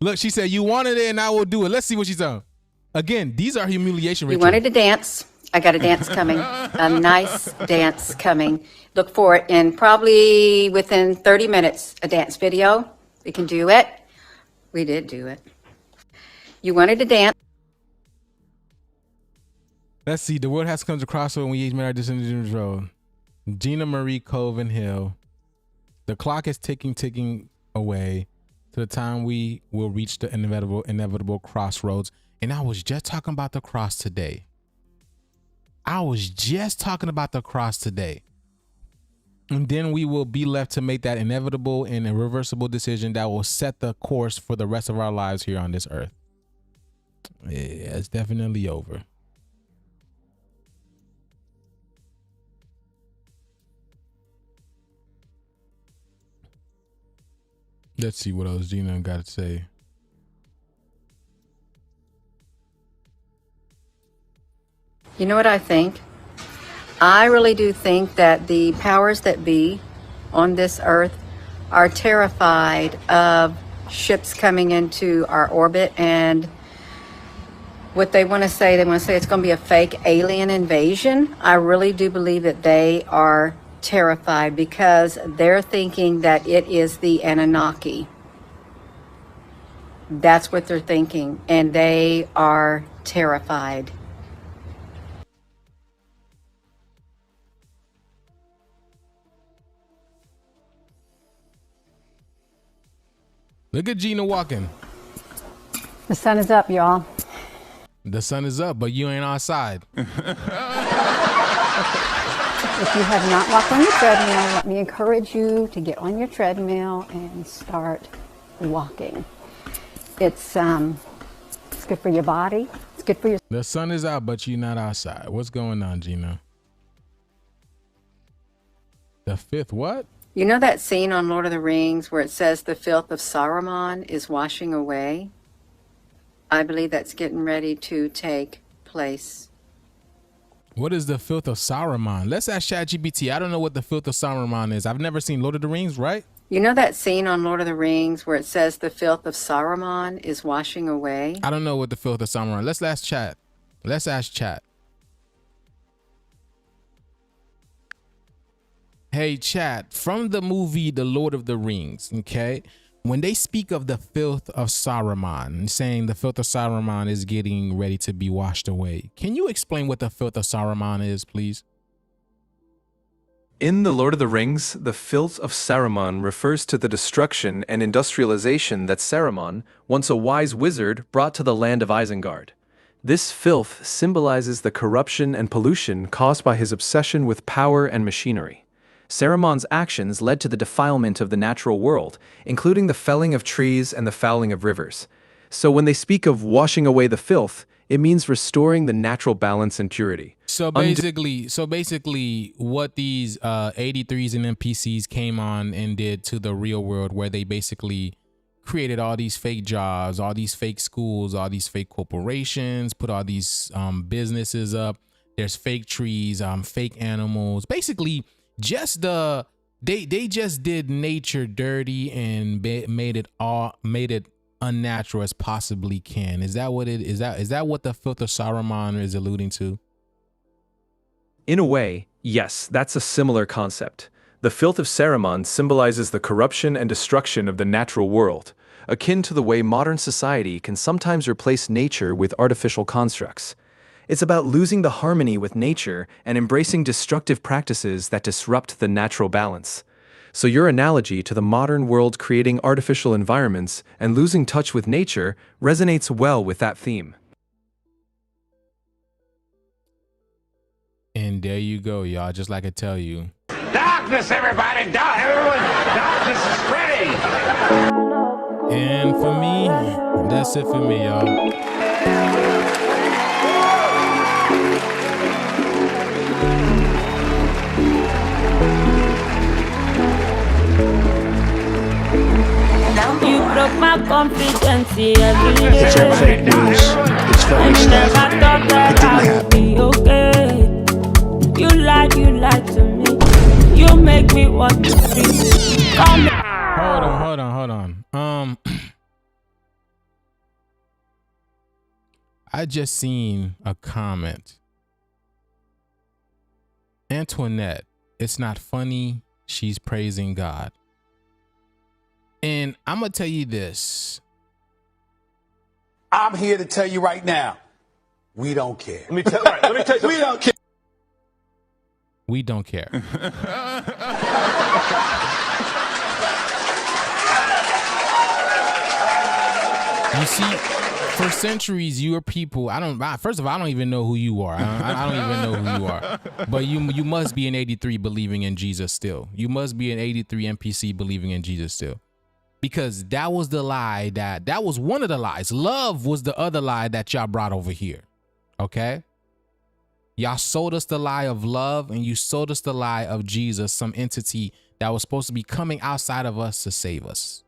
Look, she said, you wanted it and I will do it. Let's see what she's done. Again, these are humiliation You rituals. wanted to dance. I got a dance coming. A nice dance coming. Look for it in probably within 30 minutes, a dance video. We can do it. We did do it. You wanted to dance. Let's see. The world has come to crossroad when we each made our decisions road. Gina Marie Colvin Hill. The clock is ticking away to the time we will reach the inevitable crossroads. And I was just talking about the cross today. And then we will be left to make that inevitable and irreversible decision that will set the course for the rest of our lives here on this earth. Yeah, it's definitely over. Let's see what else Gina got to say. You know what I think? I really do think that the powers that be on this earth are terrified of ships coming into our orbit, and what they want to say it's going to be a fake alien invasion. I really do believe that they are terrified because they're thinking that it is the Anunnaki. That's what they're thinking, and they are terrified. Look at Gina walking. The sun is up, y'all. The sun is up, but you ain't outside. If you have not walked on your treadmill, let me encourage you to get on your treadmill and start walking. It's good for your body. It's good for your... The sun is out, but you're not outside. What's going on, Gina? The fifth what? You know that scene on Lord of the Rings where it says the filth of Saruman is washing away? I believe that's getting ready to take place. What is the filth of Saruman? Let's ask ChatGPT. I don't know what the filth of Saruman is. I've never seen Lord of the Rings, right? You know that scene on Lord of the Rings where it says the filth of Saruman is washing away? I don't know what the filth of Saruman. Let's ask Chat. Let's ask Chat. Hey, Chat, from the movie The Lord of the Rings, okay, when they speak of the filth of Saruman, saying the filth of Saruman is getting ready to be washed away, can you explain what the filth of Saruman is, please? In The Lord of the Rings, the filth of Saruman refers to the destruction and industrialization that Saruman, once a wise wizard, brought to the land of Isengard. This filth symbolizes the corruption and pollution caused by his obsession with power and machinery. Saruman's actions led to the defilement of the natural world, including the felling of trees and the fouling of rivers. So when they speak of washing away the filth, it means restoring the natural balance and purity. So basically, what these 83s and NPCs came on and did to the real world, where they basically created all these fake jobs, all these fake schools, all these fake corporations, put all these businesses up. There's fake trees, fake animals, basically. They just did nature dirty and made it unnatural as possibly can. Is that what it is? Is that what the filth of Saruman is alluding to? In a way, yes, that's a similar concept. The filth of Saruman symbolizes the corruption and destruction of the natural world, akin to the way modern society can sometimes replace nature with artificial constructs. It's about losing the harmony with nature and embracing destructive practices that disrupt the natural balance. So your analogy to the modern world creating artificial environments and losing touch with nature resonates well with that theme. And there you go, y'all. Just like I tell you. Darkness, everybody! Everyone! Darkness is spreading! And for me, that's it for me, y'all. You broke my confidence every day. It's all fake news. It's phony stuff. I thought that I would be okay. You lied to me. we want to see. Come Hold on. I just seen a comment. Antoinette, it's not funny. She's praising God. And I'm going to tell you this. I'm here to tell you right now, we don't care. Let me tell you. We don't care. We don't care. You see, for centuries, your people, first of all, I don't even know who you are. I don't even know who you are. But you must be an 83 believing in Jesus still. You must be an 83 NPC believing in Jesus still. Because that was the lie that was one of the lies. Love was the other lie that y'all brought over here. Okay? Y'all sold us the lie of love, and you sold us the lie of Jesus, some entity that was supposed to be coming outside of us to save us.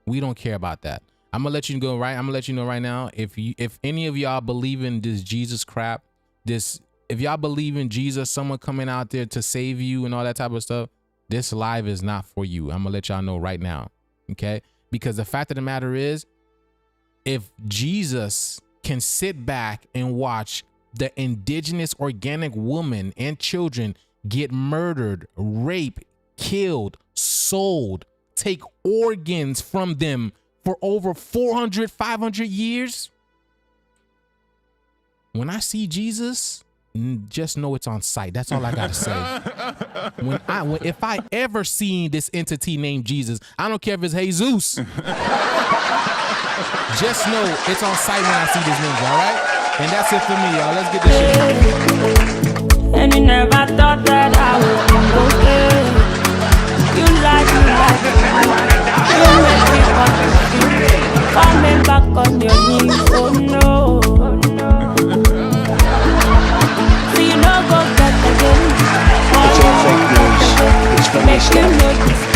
We don't care about that. I'm gonna let you know right now. If any of y'all believe in this Jesus crap, if y'all believe in Jesus, someone coming out there to save you and all that type of stuff, this live is not for you. I'm gonna let y'all know right now. Okay? Because the fact of the matter is, if Jesus can sit back and watch the indigenous organic woman and children get murdered, raped, killed, sold, take organs from them for over 400, 500 years. When I see Jesus, just know it's on sight. That's all I gotta say. If I ever seen this entity named Jesus, I don't care if it's Jesus. Just know it's on sight when I see this ninja, all right? And that's it for me, y'all. Let's get this shit. and you never thought that I would be okay. You like you make me want to coming back on your knees, oh no. So you know go get again. It's all fake news. It's funny stuff.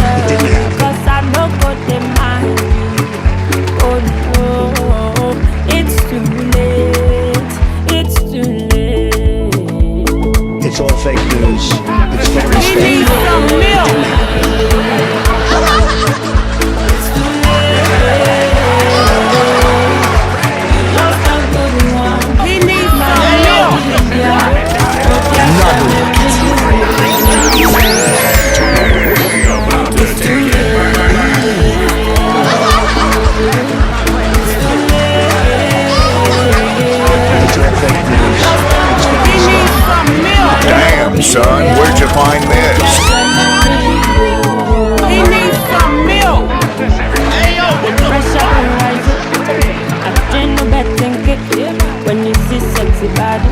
It didn't happen. Cause I know go they mind. Oh no, it's too late. It's too late. It's all fake news. It's funny stuff. We need some milk. It's too late. Lost a good one. We need some milk. It's too late. Damn, son, where'd you find this? He needs some milk. Hey, yo, when you see sexy body.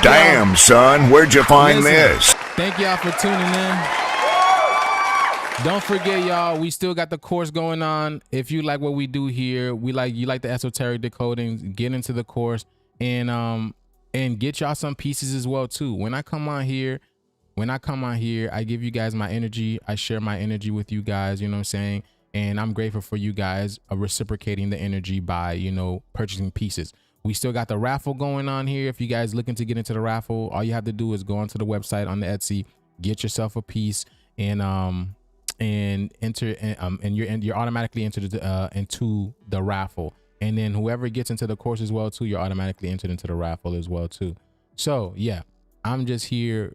Damn, son, where'd you find this? Thank y'all for tuning in. Don't forget, y'all, we still got the course going on. If you like what we do here, you like the esoteric decoding, get into the course and get y'all some pieces as well too. When I come on here, I give you guys my energy. I share my energy with you guys, you know what I'm saying? And I'm grateful for you guys reciprocating the energy by, purchasing pieces. We still got the raffle going on here. If you guys looking to get into the raffle, all you have to do is go onto the website on the Etsy, get yourself a piece, and enter, and you're automatically entered into the raffle. And then whoever gets into the course as well too, you're automatically entered into the raffle as well too. So yeah, I'm just here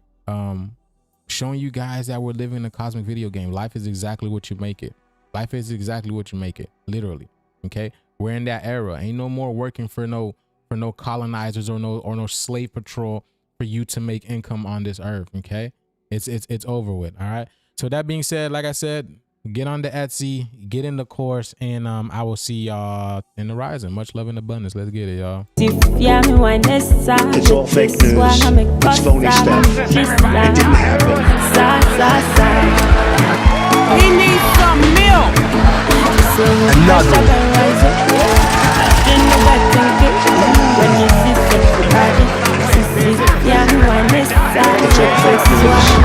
showing you guys that we're living a cosmic video game. Life is exactly what you make it. Life is exactly what you make it, literally. Okay, we're in that era. Ain't no more working for no colonizers or no slave patrol for you to make income on this earth. Okay, it's over with. All right. So that being said, like I said, get on the Etsy, get in the course, and I will see y'all in the rising. Much love and abundance. Let's get it, y'all. It's all fake news. It's phony stuff. It didn't happen. He needs some milk. Another. When you see sexy body, yeah, It's all fake news.